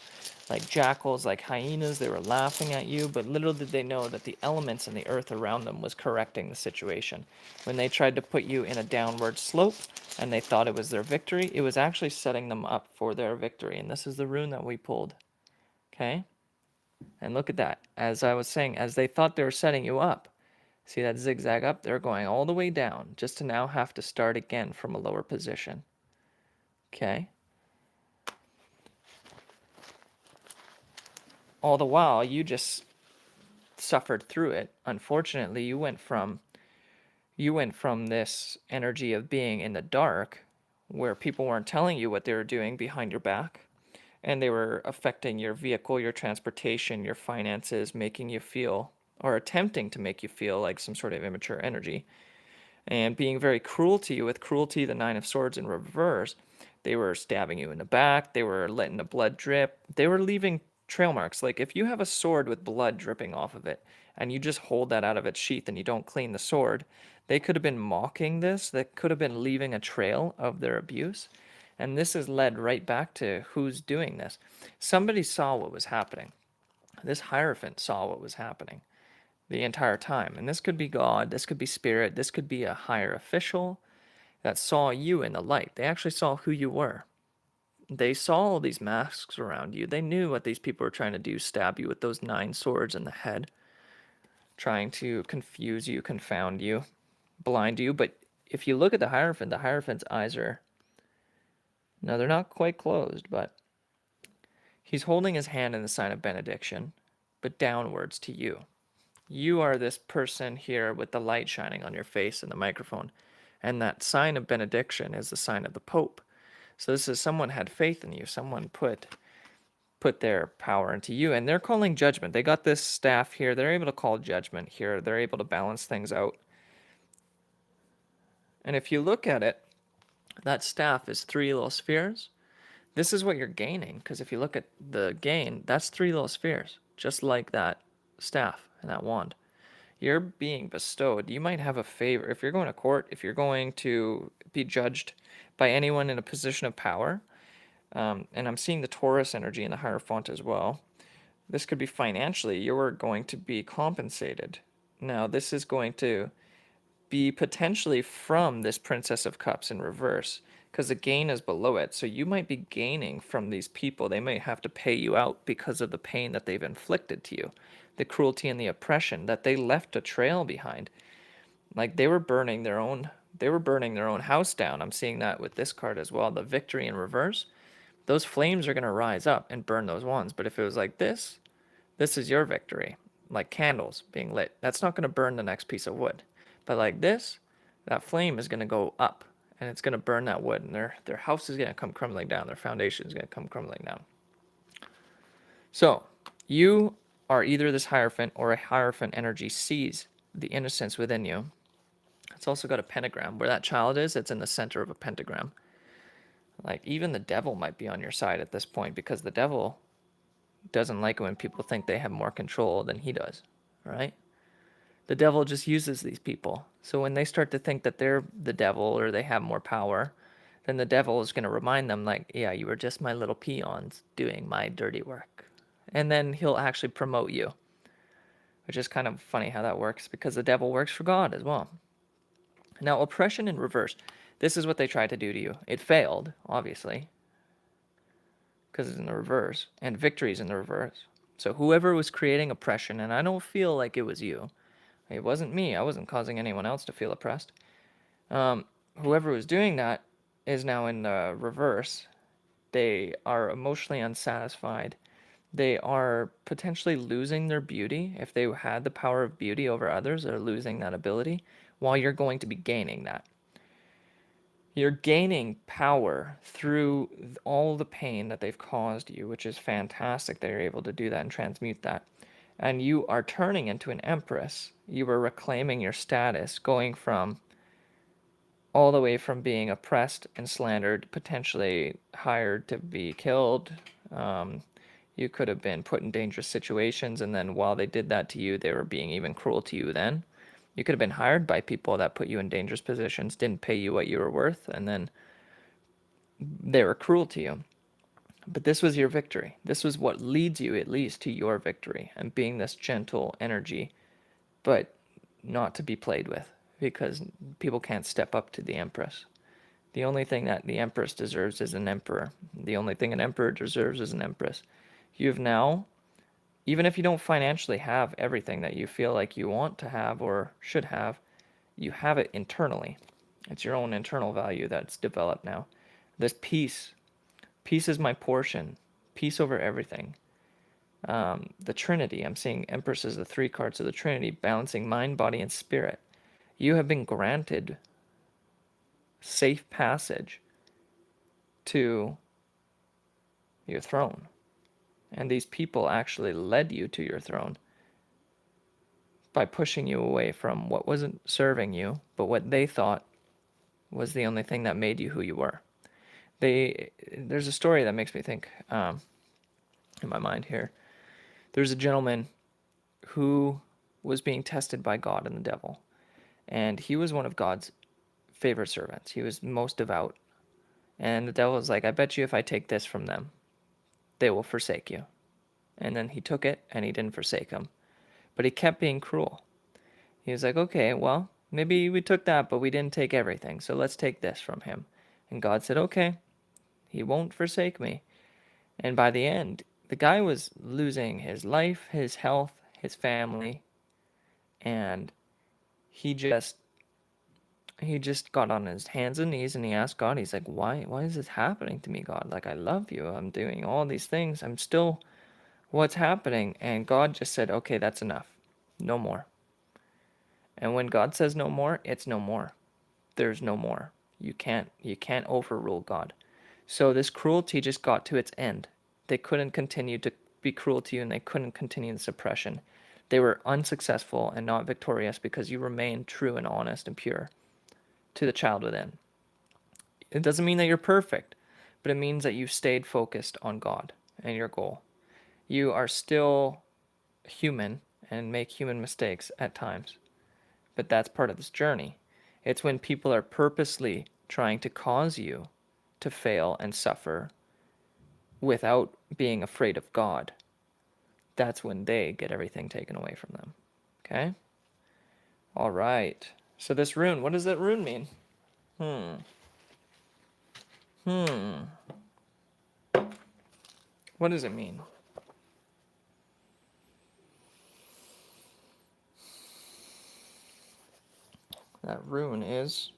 Like jackals, like hyenas, they were laughing at you, but little did they know that the elements in the earth around them was correcting the situation. When they tried to put you in a downward slope and they thought it was their victory, it was actually setting them up for their victory. And this is the rune that we pulled. Okay? And look at that. As I was saying, as they thought they were setting you up, see that zigzag up? They're going all the way down just to now have to start again from a lower position. Okay? All the while, you just suffered through it. Unfortunately, you went from this energy of being in the dark, where people weren't telling you what they were doing behind your back, and they were affecting your vehicle, your transportation, your finances, making you feel, or attempting to make you feel like some sort of immature energy, and being very cruel to you. With cruelty, the Nine of Swords in reverse, they were stabbing you in the back, they were letting the blood drip, they were leaving trail marks. Like if you have a sword with blood dripping off of it and you just hold that out of its sheath and you don't clean the sword, they could have been mocking this. They could have been leaving a trail of their abuse. And this has led right back to who's doing this. Somebody saw what was happening. This Hierophant saw what was happening the entire time. And this could be God, this could be spirit, this could be a higher official that saw you in the light. They actually saw who you were. They saw all these masks around you. They knew what these people were trying to do, stab you with those 9 swords in the head, trying to confuse you, confound you, blind you. But if you look at the Hierophant's eyes are, no, they're not quite closed, but he's holding his hand in the sign of benediction, but downwards to you. You are this person here with the light shining on your face and the microphone. And that sign of benediction is the sign of the Pope. So this is someone had faith in you. Someone put their power into you, and they're calling judgment. They got this staff here. They're able to call judgment here. They're able to balance things out. And if you look at it, that staff is 3 little spheres. This is what you're gaining, because if you look at the gain, that's 3 little spheres, just like that staff and that wand. You're being bestowed. You might have a favor. If you're going to court, if you're going to be judged by anyone in a position of power, and I'm seeing the Taurus energy in the Hierophant as well, this could be financially. You're going to be compensated. Now, this is going to be potentially from this Princess of Cups in reverse, because the gain is below it. So you might be gaining from these people. They may have to pay you out because of the pain that they've inflicted to you, the cruelty and the oppression that they left a trail behind. Like they were burning their own house down. I'm seeing that with this card as well, the Victory in reverse. Those flames are going to rise up and burn those ones. But if it was like this is your victory, like candles being lit. That's not going to burn the next piece of wood. But like this, that flame is going to go up and it's going to burn that wood, and their house is going to come crumbling down. Their foundation is going to come crumbling down. So you are either this Hierophant, or a Hierophant energy sees the innocence within you. It's also got a pentagram. Where that child is, it's in the center of a pentagram. Like even the devil might be on your side at this point, because the devil doesn't like it when people think they have more control than he does, right? The devil just uses these people. So when they start to think that they're the devil or they have more power, then the devil is going to remind them like, yeah, you were just my little peons doing my dirty work. And then he'll actually promote you, which is kind of funny how that works, because the devil works for God as well. Now, oppression in reverse. This is what they tried to do to you. It failed, obviously, because it's in the reverse, and victory's in the reverse. So whoever was creating oppression, and I don't feel like it was you. It wasn't me. I wasn't causing anyone else to feel oppressed. Whoever was doing that is now in the reverse. They are emotionally unsatisfied. They are potentially losing their beauty. If they had the power of beauty over others, they're losing that ability, while you're going to be gaining that. You're gaining power through all the pain that they've caused you, which is fantastic that you're able to do that and transmute that. And you are turning into an empress. You are reclaiming your status, going from all the way from being oppressed and slandered, potentially hired to be killed. You could have been put in dangerous situations, and then while they did that to you, they were being even cruel to you then. You could have been hired by people that put you in dangerous positions, didn't pay you what you were worth, and then they were cruel to you. But this was your victory. This was what leads you, at least, to your victory, and being this gentle energy, but not to be played with, because people can't step up to the Empress. The only thing that the Empress deserves is an emperor. The only thing an emperor deserves is an empress. You've now, even if you don't financially have everything that you feel like you want to have or should have, you have it internally. It's your own internal value that's developed now. This peace is my portion. Peace over everything. The Trinity, I'm seeing Empress as the 3 cards of the Trinity, balancing mind, body, and spirit. You have been granted safe passage to your throne. And these people actually led you to your throne by pushing you away from what wasn't serving you, but what they thought was the only thing that made you who you were. There's a story that makes me think in my mind here. There's a gentleman who was being tested by God and the devil, and he was one of God's favorite servants. He was most devout, and the devil was like, I bet you if I take this from them, they will forsake you. And then he took it, and he didn't forsake him, but he kept being cruel. He was like, okay, well, maybe we took that, but we didn't take everything, so let's take this from him. And God said, okay. He won't forsake me. And by the end, the guy was losing his life, his health, his family, and he just he just got on his hands and knees and he asked God, he's like, why is this happening to me, God? Like, I love you. I'm doing all these things. I'm still, what's happening? And God just said, okay, that's enough. No more. And when God says no more, it's no more. There's no more. You can't overrule God. So this cruelty just got to its end. They couldn't continue to be cruel to you, and they couldn't continue the suppression. They were unsuccessful and not victorious because you remained true and honest and pure to the child within. It doesn't mean that you're perfect, but it means that you stayed focused on God and your goal. You are still human and make human mistakes at times, but that's part of this journey. It's when people are purposely trying to cause you to fail and suffer without being afraid of God. That's when they get everything taken away from them. Okay? All right. So this rune, what does that rune mean? What does it mean? That rune is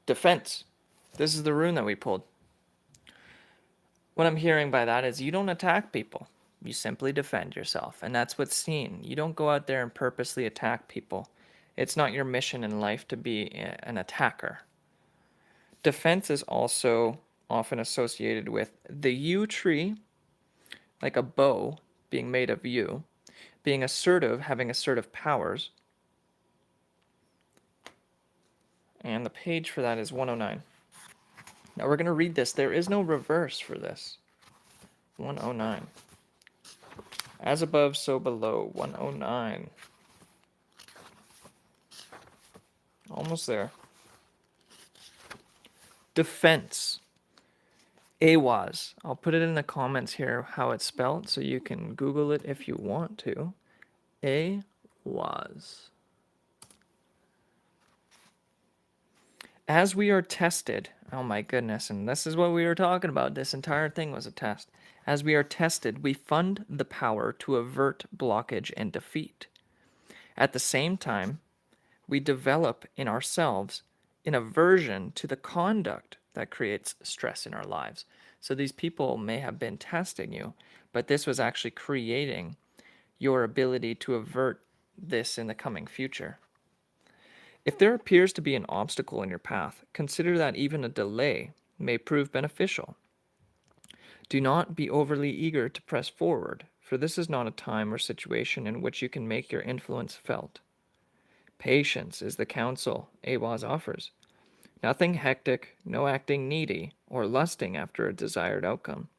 defense. This is the rune that we pulled. What I'm hearing by that is you don't attack people. You simply defend yourself. And that's what's seen. You don't go out there and purposely attack people. It's not your mission in life to be an attacker. Defense is also often associated with the yew tree, like a bow being made of yew, being assertive, having assertive powers. And the page for that is 109. Now we're going to read this. There is no reverse for this. 109. As above, so below. 109. Almost there. Defense. Awaz. I'll put it in the comments here how it's spelled so you can Google it if you want to. Awaz. As we are tested, oh my goodness, and this is what we were talking about. This entire thing was a test. As we are tested, we fund the power to avert blockage and defeat. At the same time, we develop in ourselves an aversion to the conduct that creates stress in our lives. So these people may have been testing you, but this was actually creating your ability to avert this in the coming future. If there appears to be an obstacle in your path, consider that even a delay may prove beneficial. Do not be overly eager to press forward, for this is not a time or situation in which you can make your influence felt. Patience is the counsel Awaz offers. Nothing hectic, no acting needy, or lusting after a desired outcome.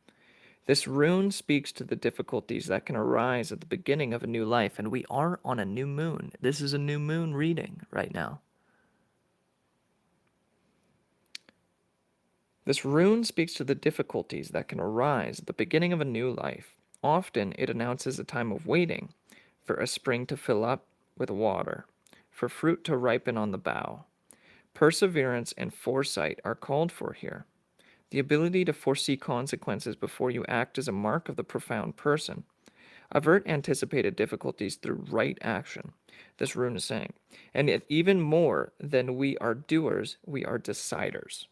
This rune speaks to the difficulties that can arise at the beginning of a new life, and we are on a new moon. This is a new moon reading right now. This rune speaks to the difficulties that can arise at the beginning of a new life. Often it announces a time of waiting for a spring to fill up with water, for fruit to ripen on the bough. Perseverance and foresight are called for here. The ability to foresee consequences before you act is a mark of the profound person. Avert anticipated difficulties through right action, this rune is saying. And yet, even more than we are doers, we are deciders.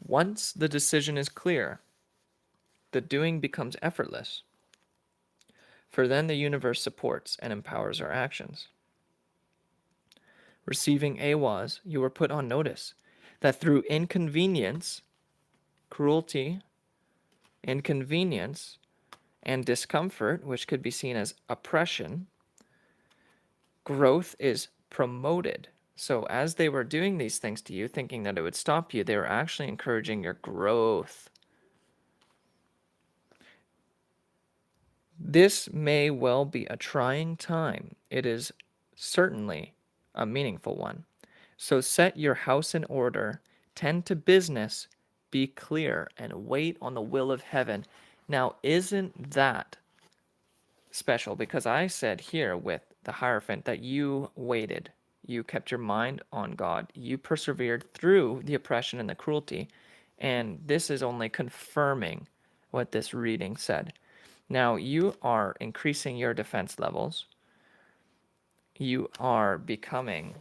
Once the decision is clear, the doing becomes effortless. For then the universe supports and empowers our actions. Receiving Awaz, you were put on notice that through inconvenience, cruelty, inconvenience, and discomfort, which could be seen as oppression, growth is promoted. So as they were doing these things to you, thinking that it would stop you, they were actually encouraging your growth. This may well be a trying time. It is certainly a meaningful one. So set your house in order, tend to business, be clear, and wait on the will of heaven. Now, isn't that special? Because I said here with the Hierophant that you waited. You kept your mind on God. You persevered through the oppression and the cruelty. And this is only confirming what this reading said. Now, you are increasing your defense levels. You are becoming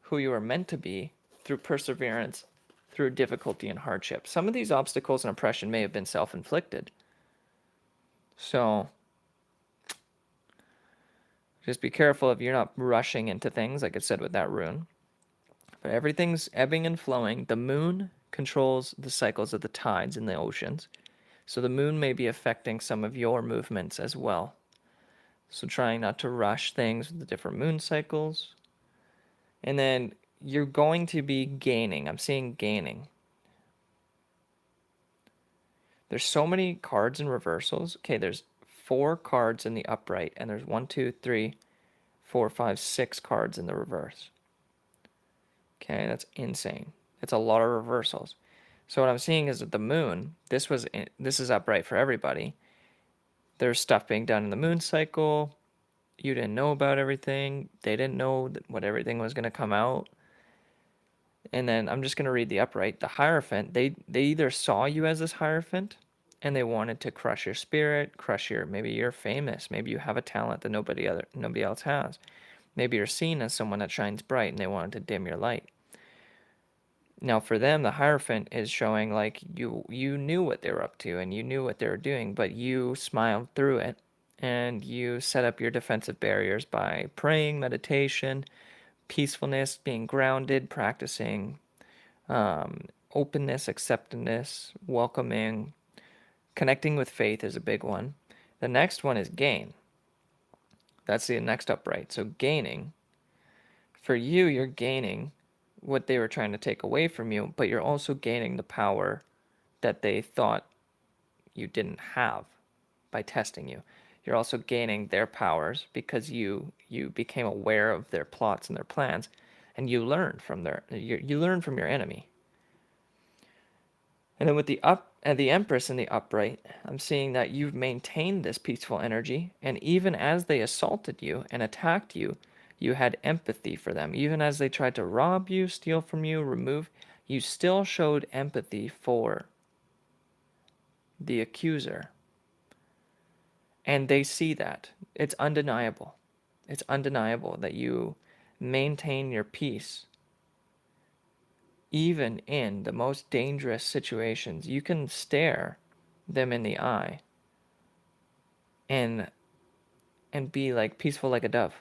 who you are meant to be through perseverance, through difficulty and hardship. Some of these obstacles and oppression may have been self-inflicted. So just be careful if you're not rushing into things, like it said with that rune. But everything's ebbing and flowing. The moon controls the cycles of the tides in the oceans. So the moon may be affecting some of your movements as well. So trying not to rush things with the different moon cycles. And then you're going to be gaining. I'm seeing gaining. There's so many cards in reversals. Okay, there's 4 cards in the upright, and there's 1, 2, 3, 4, 5, 6 cards in the reverse. Okay, that's insane. It's a lot of reversals. So what I'm seeing is that the moon, this is upright for everybody. There's stuff being done in the moon cycle. You didn't know about everything. They didn't know what everything was going to come out. And then I'm just going to read the upright. The Hierophant, they either saw you as this Hierophant and they wanted to crush your spirit, maybe you're famous, maybe you have a talent that nobody else has. Maybe you're seen as someone that shines bright and they wanted to dim your light. Now for them, the Hierophant is showing like you knew what they were up to and you knew what they were doing, but you smiled through it and you set up your defensive barriers by praying, meditation, peacefulness, being grounded, practicing openness, acceptance, welcoming, connecting with faith is a big one. The next one is gain. That's the next upright. So gaining. For you, you're gaining what they were trying to take away from you, but you're also gaining the power that they thought you didn't have by testing you. You're also gaining their powers because you became aware of their plots and their plans, and you learned from your enemy. And then with the Empress in the upright, I'm seeing that you've maintained this peaceful energy, and even as they assaulted you and attacked you, you had empathy for them. Even as they tried to rob you, steal from you, remove, you still showed empathy for the accuser. And they see that. It's undeniable. It's undeniable that you maintain your peace. Even in the most dangerous situations, you can stare them in the eye and be like peaceful like a dove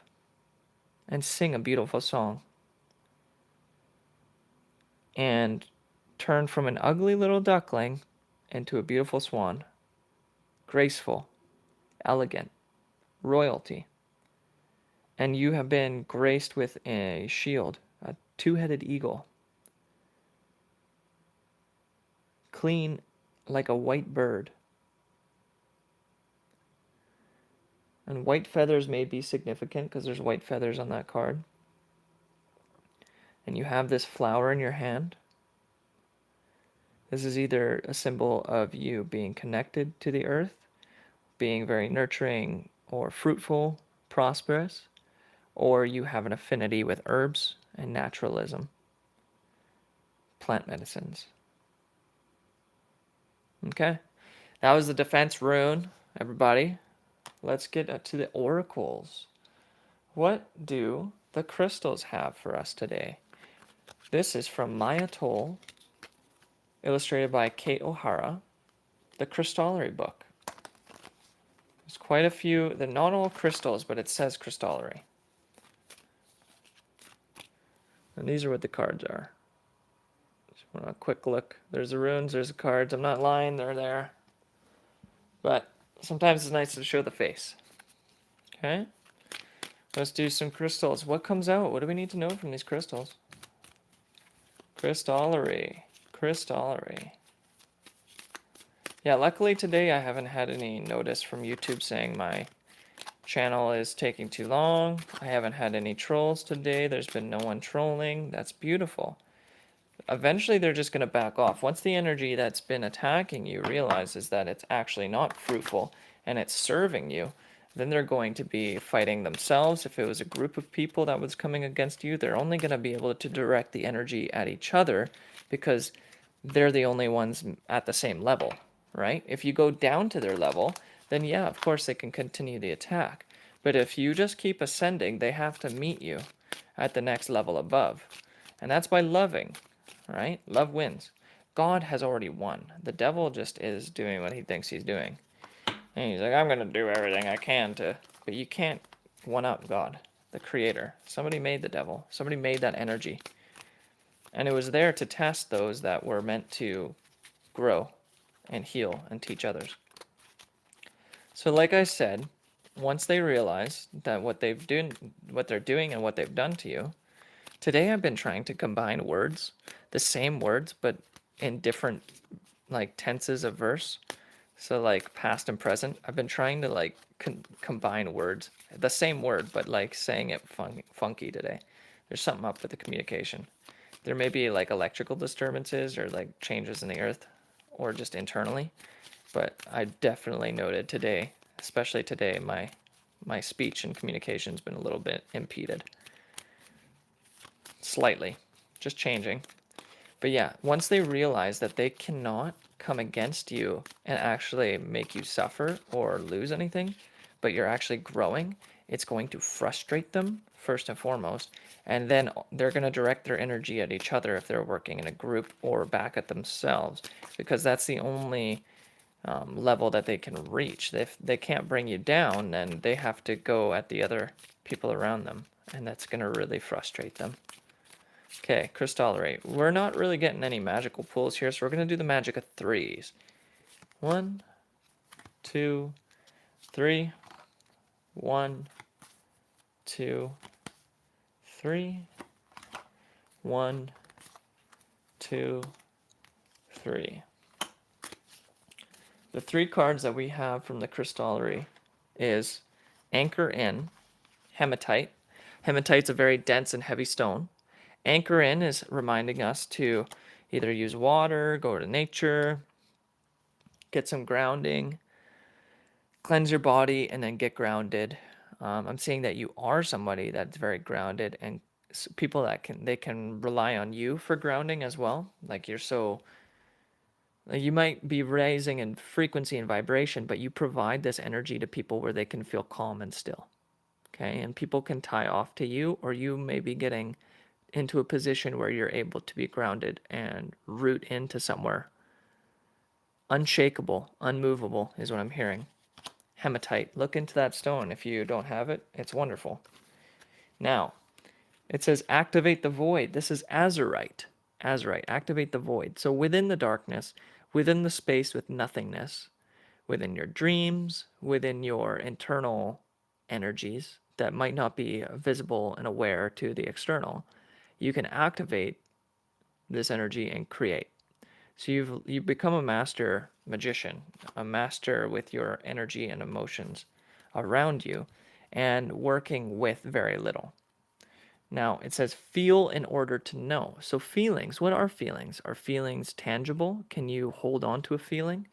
and sing a beautiful song and turn from an ugly little duckling into a beautiful swan, graceful, elegant, royalty. And you have been graced with a shield, a 2-headed eagle, clean like a white bird. And white feathers may be significant because there's white feathers on that card. And you have this flower in your hand. This is either a symbol of you being connected to the earth, being very nurturing or fruitful, prosperous, or you have an affinity with herbs and naturalism, plant medicines. Okay, that was the defense rune, everybody. Let's get to the oracles. What do the crystals have for us today? This is from Maya Toll, illustrated by Kate O'Hara, the Crystallary book. There's quite a few, they're not all crystals, but it says Crystallary. And these are what the cards are. Just want a quick look. There's the runes, there's the cards. I'm not lying, they're there. But sometimes it's nice to show the face. Okay? Let's do some crystals. What comes out? What do we need to know from these crystals? Crystallary. Crystallary. Yeah, luckily today I haven't had any notice from YouTube saying my channel is taking too long. I haven't had any trolls today. There's been no one trolling. That's beautiful. Eventually they're just going to back off. Once the energy that's been attacking you realizes that it's actually not fruitful and it's serving you, then they're going to be fighting themselves. If it was a group of people that was coming against you, they're only going to be able to direct the energy at each other because they're the only ones at the same level, right? If you go down to their level, then yeah, of course they can continue the attack. But if you just keep ascending, they have to meet you at the next level above. And that's by loving, right? Love wins. God has already won. The devil just is doing what he thinks he's doing. And he's like, I'm going to do everything I can to. But you can't one up God, the creator. Somebody made the devil, somebody made that energy. And it was there to test those that were meant to grow and heal and teach others. So, like I said, once they realize that what they're doing and what they've done to you, today I've been trying to combine words, the same words, but in different like tenses of verse. So like past and present, I've been trying to like combine words, the same word, but like saying it funky today. There's something up with the communication. There may be like electrical disturbances or like changes in the earth or just internally, but I definitely noted today, especially today, my speech and communication's been a little bit impeded. Slightly, just changing. But yeah, once they realize that they cannot come against you and actually make you suffer or lose anything, but you're actually growing, it's going to frustrate them first and foremost. And then they're going to direct their energy at each other if they're working in a group or back at themselves, because that's the only level that they can reach. If they can't bring you down, then they have to go at the other people around them, and that's going to really frustrate them. Okay, crystallary. We're not really getting any magical pulls here, so we're going to do the magic of threes. 1, 2, 3. 1, 2, 3. 1, 2, 3. The 3 cards that we have from the crystallary is Anchor In, Hematite. Hematite's a very dense and heavy stone. Anchor In is reminding us to either use water, go to nature, get some grounding, cleanse your body, and then get grounded. I'm seeing that you are somebody that's very grounded, and people that can rely on you for grounding as well. Like you might be raising in frequency and vibration, but you provide this energy to people where they can feel calm and still. Okay, and people can tie off to you, or you may be getting into a position where you're able to be grounded and root into somewhere. Unshakable, unmovable is what I'm hearing. Hematite. Look into that stone. If you don't have it, it's wonderful. Now, it says activate the void. This is azurite. Azurite. Activate the void. So within the darkness, within the space with nothingness, within your dreams, within your internal energies that might not be visible and aware to the external, you can activate this energy and create. So you've become a master magician, a master with your energy and emotions around you and working with very little. Now, it says feel in order to know. So feelings, what are feelings? Are feelings tangible? Can you hold on to a feeling?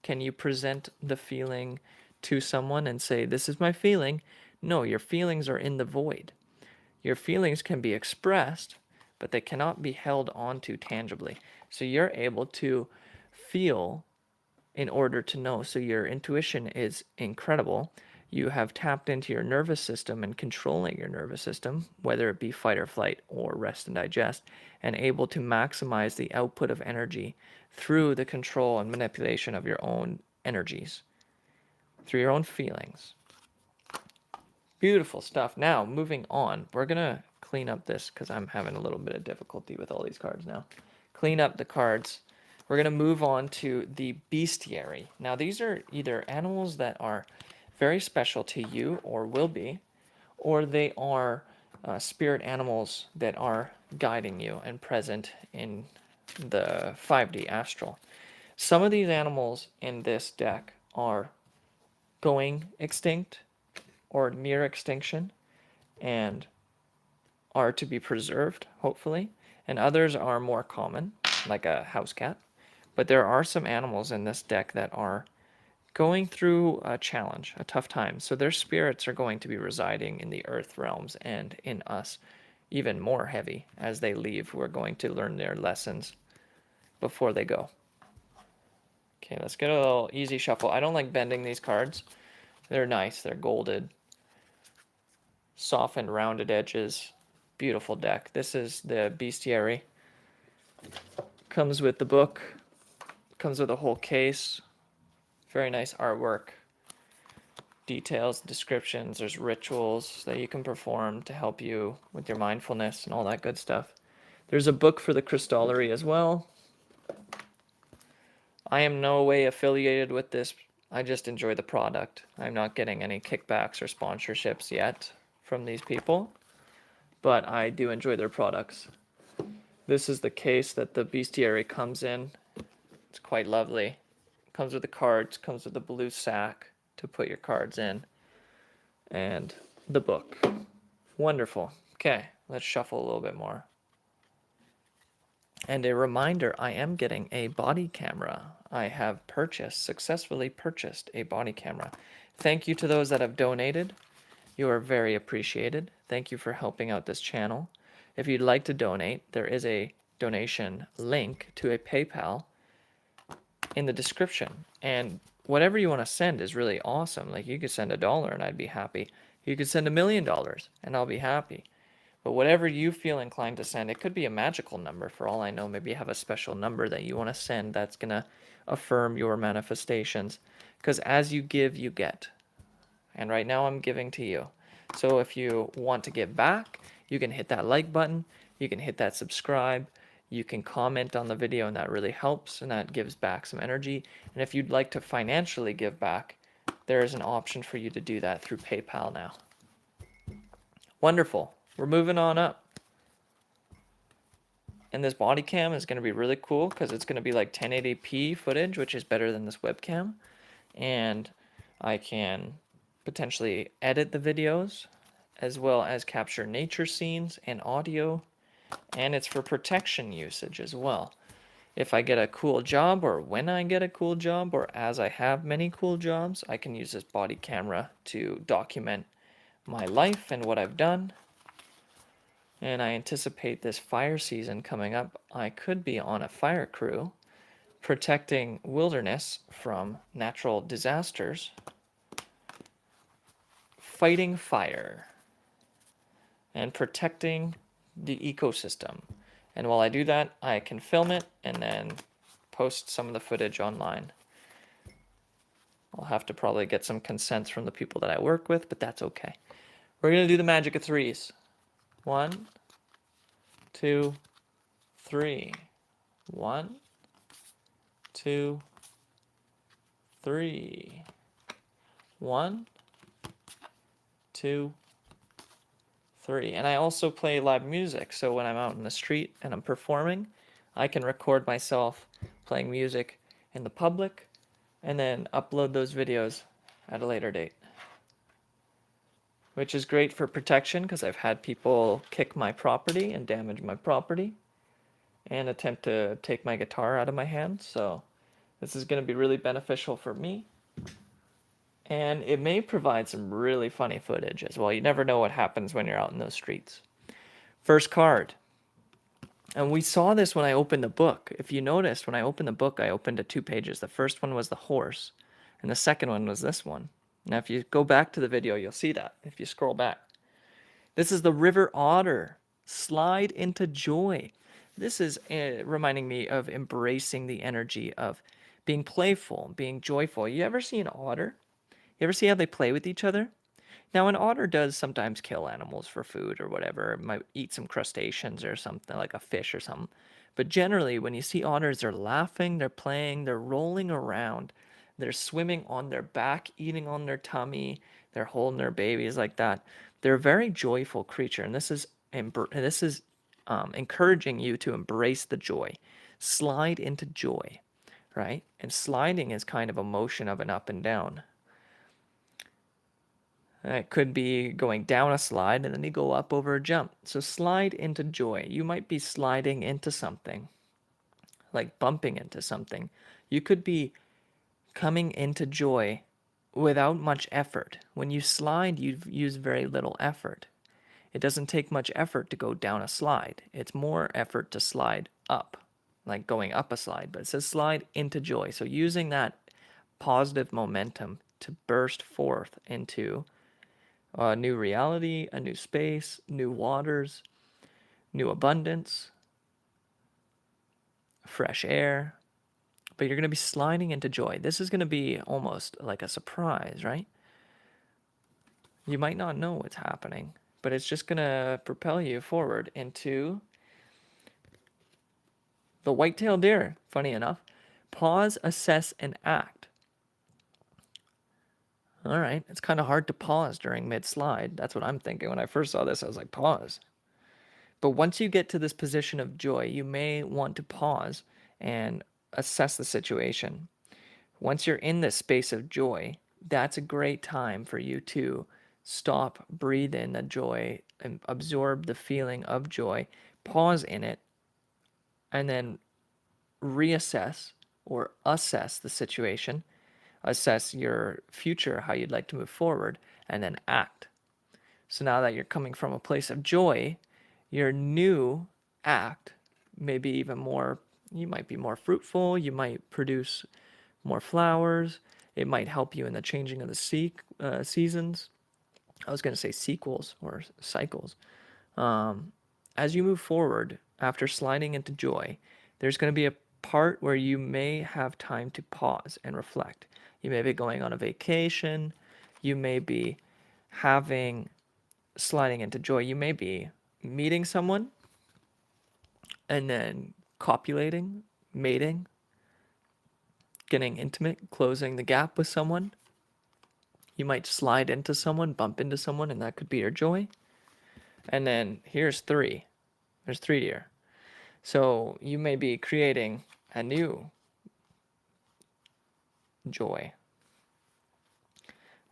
Can you present the feeling to someone and say, this is my feeling? No, your feelings are in the void. Your feelings can be expressed, but they cannot be held onto tangibly. So you're able to feel in order to know. So your intuition is incredible. You have tapped into your nervous system and controlling your nervous system, whether it be fight or flight or rest and digest, and able to maximize the output of energy through the control and manipulation of your own energies, through your own feelings. Beautiful stuff. Now, moving on, we're going to clean up this because I'm having a little bit of difficulty with all these cards now. Clean up the cards. We're going to move on to the bestiary. Now, these are either animals that are very special to you or will be, or they are spirit animals that are guiding you and present in the 5D astral. Some of these animals in this deck are going extinct or near extinction and are to be preserved, hopefully, and others are more common, like a house cat. But there are some animals in this deck that are going through a challenge, a tough time. So their spirits are going to be residing in the earth realms and in us even more heavy as they leave. We're going to learn their lessons before they go. Okay, let's get a little easy shuffle. I don't like bending these cards. They're nice. They're golded, softened, rounded edges. Beautiful deck. This is the Bestiary. Comes with the book. Comes with a whole case. Very nice artwork. Details, descriptions. There's rituals that you can perform to help you with your mindfulness and all that good stuff. There's a book for the crystallery as well. I am no way affiliated with this. I just enjoy the product. I'm not getting any kickbacks or sponsorships yet from these people, but I do enjoy their products. This is the case that the Bestiary comes in. It's quite lovely. Comes with the cards, comes with a blue sack to put your cards in, and the book. Wonderful. Okay, let's shuffle a little bit more. And a reminder, I am getting a body camera. I have successfully purchased a body camera. Thank you to those that have donated. You are very appreciated. Thank you for helping out this channel. If you'd like to donate, there is a donation link to a PayPal in the description. And whatever you want to send is really awesome. Like, you could send $1 and I'd be happy. You could send $1 million and I'll be happy. But whatever you feel inclined to send, it could be a magical number for all I know. Maybe you have a special number that you want to send that's going to affirm your manifestations. Because as you give, you get. And right now I'm giving to you. So if you want to give back, you can hit that like button. You can hit that subscribe. You can comment on the video, and that really helps, and that gives back some energy. And if you'd like to financially give back, there is an option for you to do that through PayPal now. Wonderful. We're moving on up. And this body cam is going to be really cool because it's going to be like 1080p footage, which is better than this webcam. And I can potentially edit the videos as well as capture nature scenes and audio. And it's for protection usage as well. If I get a cool job, or when I get a cool job, or as I have many cool jobs, I can use this body camera to document my life and what I've done. And I anticipate this fire season coming up. I could be on a fire crew protecting wilderness from natural disasters, fighting fire, and protecting the ecosystem. And while I do that, I can film it and then post some of the footage online. I'll have to probably get some consents from the people that I work with, but that's okay. We're going to do the magic of threes. 1, 2, 3. 1, 2, 3. 1, 2, 3. And I also play live music, so when I'm out in the street and I'm performing, I can record myself playing music in the public and then upload those videos at a later date. Which is great for protection because I've had people kick my property and damage my property and attempt to take my guitar out of my hand. So this is going to be really beneficial for me. And it may provide some really funny footage as well. You never know what happens when you're out in those streets. First card. And we saw this when I opened the book. If you noticed, when I opened the book, I opened to 2 pages. The first one was the horse, and the second one was this one. Now, if you go back to the video, you'll see that, if you scroll back. This is the river otter. Slide into joy. This is reminding me of embracing the energy of being playful, being joyful. You ever see an otter? You ever see how they play with each other? Now, an otter does sometimes kill animals for food or whatever. It might eat some crustaceans or something, like a fish or something. But generally, when you see otters, they're laughing, they're playing, they're rolling around. They're swimming on their back, eating on their tummy. They're holding their babies like that. They're a very joyful creature, and this is encouraging you to embrace the joy. Slide into joy, right? And sliding is kind of a motion of an up and down. It could be going down a slide and then you go up over a jump. So slide into joy. You might be sliding into something, like bumping into something. You could be coming into joy without much effort. When you slide, you use very little effort. It doesn't take much effort to go down a slide. It's more effort to slide up, like going up a slide, but it says slide into joy. So using that positive momentum to burst forth into a new reality, a new space, new waters, new abundance, fresh air. But you're going to be sliding into joy. This is going to be almost like a surprise, right? You might not know what's happening, but it's just going to propel you forward into the white-tailed deer, funny enough. Pause, assess, and act. All right, it's kind of hard to pause during mid-slide. That's what I'm thinking. When I first saw this, I was like, pause. But once you get to this position of joy, you may want to pause and assess the situation. Once you're in this space of joy, that's a great time for you to stop, breathe in the joy, and absorb the feeling of joy, pause in it, and then reassess or assess the situation, assess your future, how you'd like to move forward, and then act. So now that you're coming from a place of joy, your new act may be even more, you might be more fruitful, you might produce more flowers, it might help you in the changing of the seasons. I was going to say sequels or cycles. As you move forward after sliding into joy, there's going to be a part where you may have time to pause and reflect. You may be going on a vacation. You may be having sliding into joy. You may be meeting someone and then copulating, mating, getting intimate, closing the gap with someone. You might slide into someone, bump into someone, and that could be your joy. And then here's three. There's three here. So you may be creating a new joy.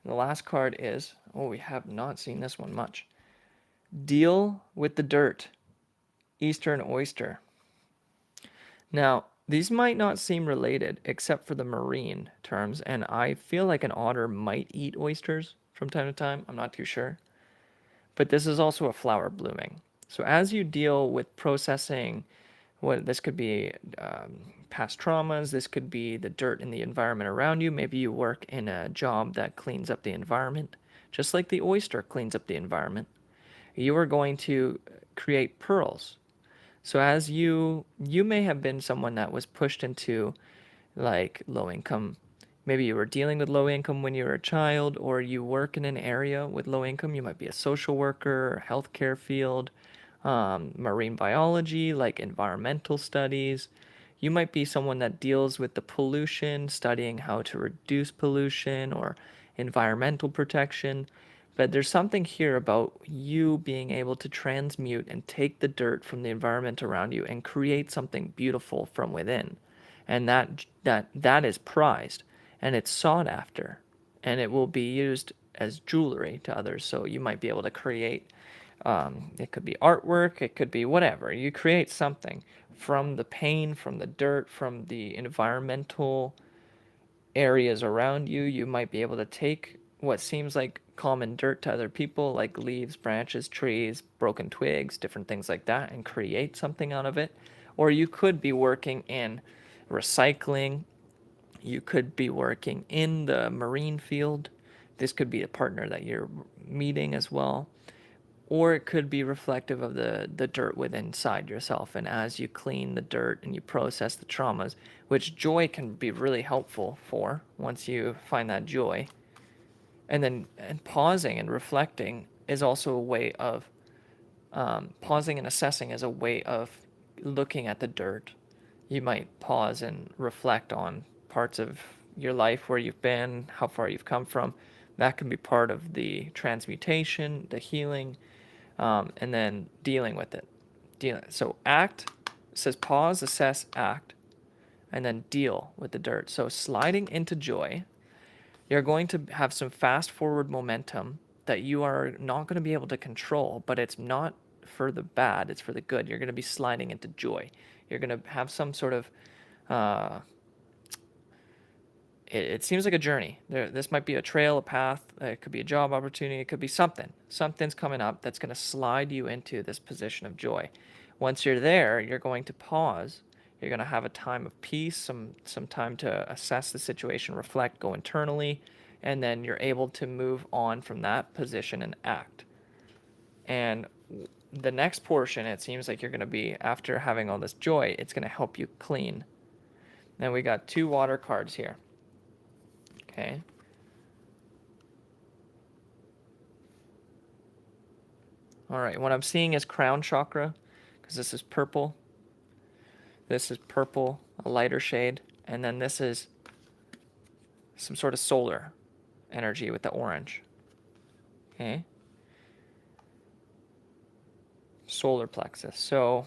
And the last card is, oh, we have not seen this one much. Deal with the dirt, Eastern oyster. Now, these might not seem related except for the marine terms, and I feel like an otter might eat oysters from time to time. I'm not too sure. But this is also a flower blooming. So as you deal with processing, what this could be past traumas, this could be the dirt in the environment around you. Maybe you work in a job that cleans up the environment, just like the oyster cleans up the environment. You are going to create pearls. So as you may have been someone that was pushed into like low income. Maybe you were dealing with low income when you were a child, or you work in an area with low income. You might be a social worker, healthcare field, marine biology, like environmental studies. You might be someone that deals with the pollution, studying how to reduce pollution or environmental protection. But there's something here about you being able to transmute and take the dirt from the environment around you and create something beautiful from within. And that is prized and it's sought after and it will be used as jewelry to others. So you might be able to create it could be artwork, it could be whatever. You create something from the pain, from the dirt, from the environmental areas around you. You might be able to take what seems like common dirt to other people, like leaves, branches, trees, broken twigs, different things like that, and create something out of it. Or you could be working in recycling. You could be working in the marine field. This could be a partner that you're meeting as well. Or it could be reflective of the dirt within inside yourself. And as you clean the dirt and you process the traumas, which joy can be really helpful for once you find that joy. And pausing and reflecting is also a way of pausing and assessing is a way of looking at the dirt. You might pause and reflect on parts of your life where you've been, how far you've come from. That can be part of the transmutation, the healing, and then dealing with it. So act says pause, assess, act, and then deal with the dirt. So sliding into joy, you're going to have some fast forward momentum that you are not going to be able to control, but it's not for the bad, it's for the good. You're going to be sliding into joy. You're going to have some sort of it seems like a journey. This might be a trail, a path. It could be a job opportunity. It could be something. Something's coming up that's going to slide you into this position of joy. Once you're there, you're going to pause. You're going to have a time of peace, some time to assess the situation, reflect, go internally, and then you're able to move on from that position and act. And the next portion, it seems like you're going to be, after having all this joy, it's going to help you clean. Now we got 2 water cards here. Okay. All right, what I'm seeing is crown chakra, because this is purple. This is purple, a lighter shade, and then this is some sort of solar energy with the orange. Okay. Solar plexus. So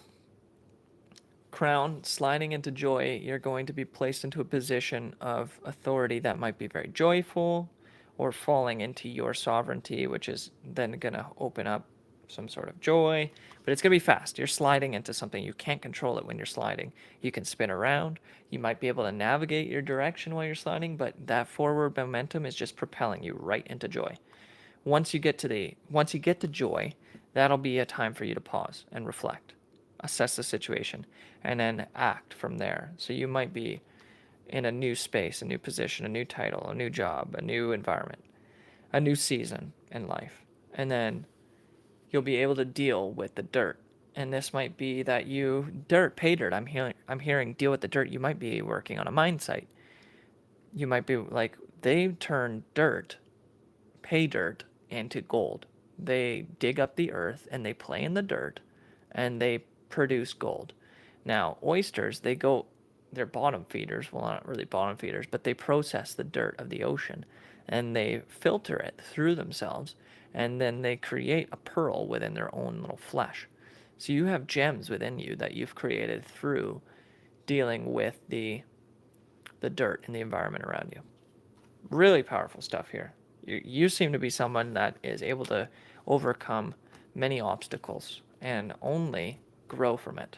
crown, sliding into joy, you're going to be placed into a position of authority that might be very joyful, or falling into your sovereignty, which is then going to open up some sort of joy, but it's going to be fast. You're sliding into something. You can't control it when you're sliding. You can spin around. You might be able to navigate your direction while you're sliding, but that forward momentum is just propelling you right into joy. Once you get to joy, that'll be a time for you to pause and reflect, assess the situation, and then act from there. So you might be in a new space, a new position, a new title, a new job, a new environment, a new season in life. And then you'll be able to deal with the dirt. And this might be that pay dirt. I'm hearing deal with the dirt. You might be working on a mine site. You might be like, they turn dirt, pay dirt, into gold. They dig up the earth and they play in the dirt and they produce gold. Now, oysters, they're bottom feeders. Well, not really bottom feeders, but they process the dirt of the ocean and they filter it through themselves, and then they create a pearl within their own little flesh. So you have gems within you that you've created through dealing with the dirt and the environment around you. Really powerful stuff here. You seem to be someone that is able to overcome many obstacles and only grow from it.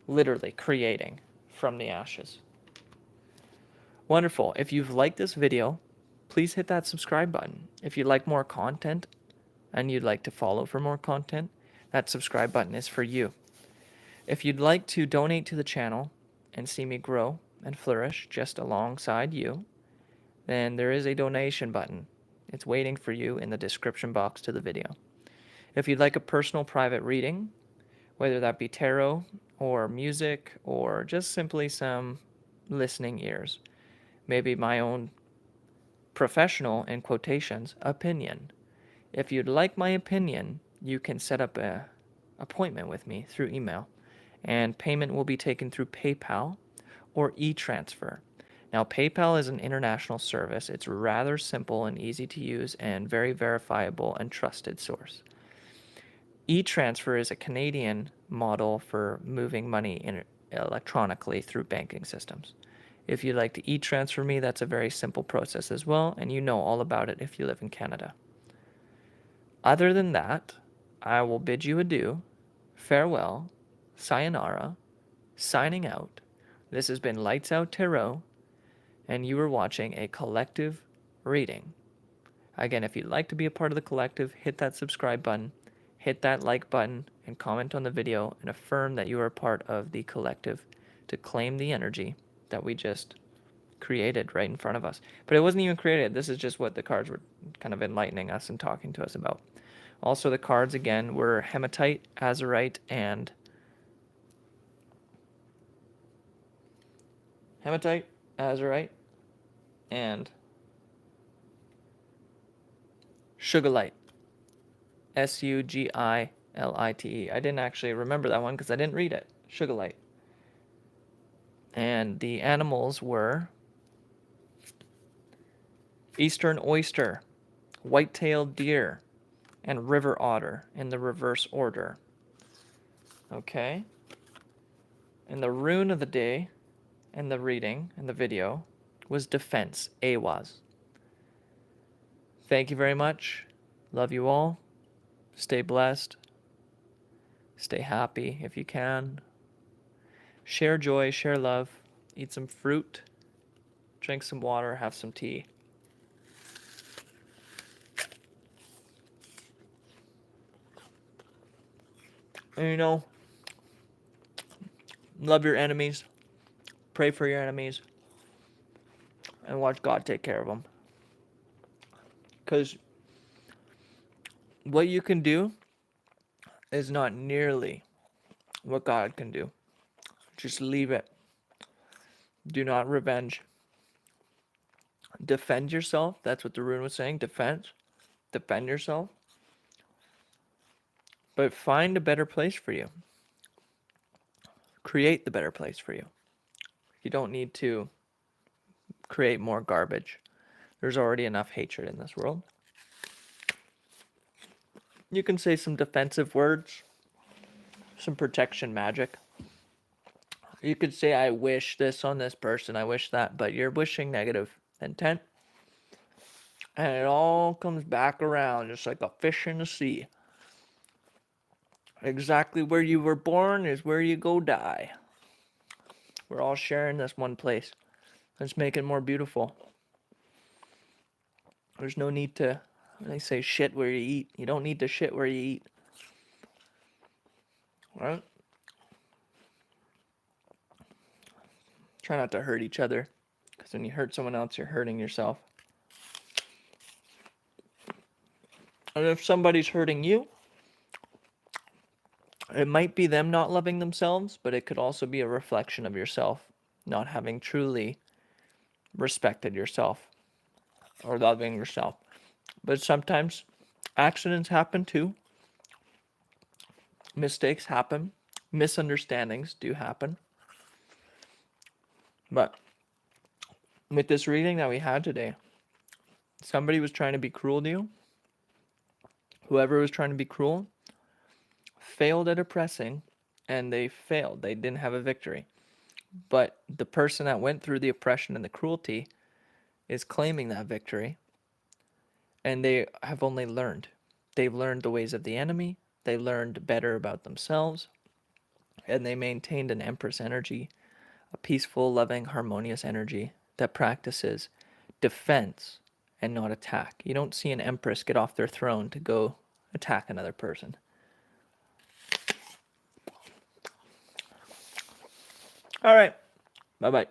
Literally creating from the ashes. Wonderful. If you've liked this video, please hit that subscribe button. If you'd like more content and you'd like to follow for more content, that subscribe button is for you. If you'd like to donate to the channel and see me grow and flourish just alongside you, then there is a donation button. It's waiting for you in the description box to the video. If you'd like a personal private reading, whether that be tarot or music or just simply some listening ears, maybe my own professional, in quotations, opinion. If you'd like my opinion, you can set up an appointment with me through email, and payment will be taken through PayPal or e-transfer. Now, PayPal is an international service. It's rather simple and easy to use and very verifiable and trusted source. E-transfer is a Canadian model for moving money electronically through banking systems. If you'd like to e-transfer me, that's a very simple process as well, and you know all about it if you live in Canada. Other than that, I will bid you adieu, farewell, sayonara, signing out. This has been Lights Out Tarot, and you are watching a collective reading. Again, if you'd like to be a part of the collective, hit that subscribe button, hit that like button, and comment on the video and affirm that you are a part of the collective to claim the energy that we just created right in front of us. But it wasn't even created. This is just what the cards were kind of enlightening us and talking to us about. Also, the cards, again, were hematite, azurite, and sugilite. Sugilite. I didn't actually remember that one because I didn't read it. Sugilite. And the animals were eastern oyster, white-tailed deer, and river otter in the reverse order. Okay. And the rune of the day and the reading and the video was defense, Awaz. Thank you very much. Love you all. Stay blessed. Stay happy if you can. Share joy, share love. Eat some fruit. drink some water, have some tea. And you know, love your enemies, pray for your enemies, and watch God take care of them. Because what you can do is not nearly what God can do. Just leave it. Do not revenge. Defend yourself. That's what the rune was saying. Defense. Defend yourself. But find a better place for you. Create the better place for you. You don't need to create more garbage. There's already enough hatred in this world. You can say some defensive words, some protection magic. You could say, I wish this on this person, I wish that, but you're wishing negative intent. And it all comes back around just like a fish in the sea. Exactly where you were born is where you go die. We're all sharing this one place. Let's make it more beautiful. There's no need to, when they say shit where you eat, you don't need to shit where you eat. Right? Try not to hurt each other, because when you hurt someone else, you're hurting yourself. And if somebody's hurting you, it might be them not loving themselves, but it could also be a reflection of yourself not having truly respected yourself or loving yourself. But sometimes accidents happen too. Mistakes happen. Misunderstandings do happen. But with this reading that we had today, somebody was trying to be cruel to you. Whoever was trying to be cruel failed at oppressing, and they failed. They didn't have a victory. But the person that went through the oppression and the cruelty is claiming that victory, and they have only learned. They've learned the ways of the enemy. They learned better about themselves, and they maintained an Empress energy, a peaceful, loving, harmonious energy that practices defense and not attack. You don't see an Empress get off their throne to go attack another person. All right. Bye-bye.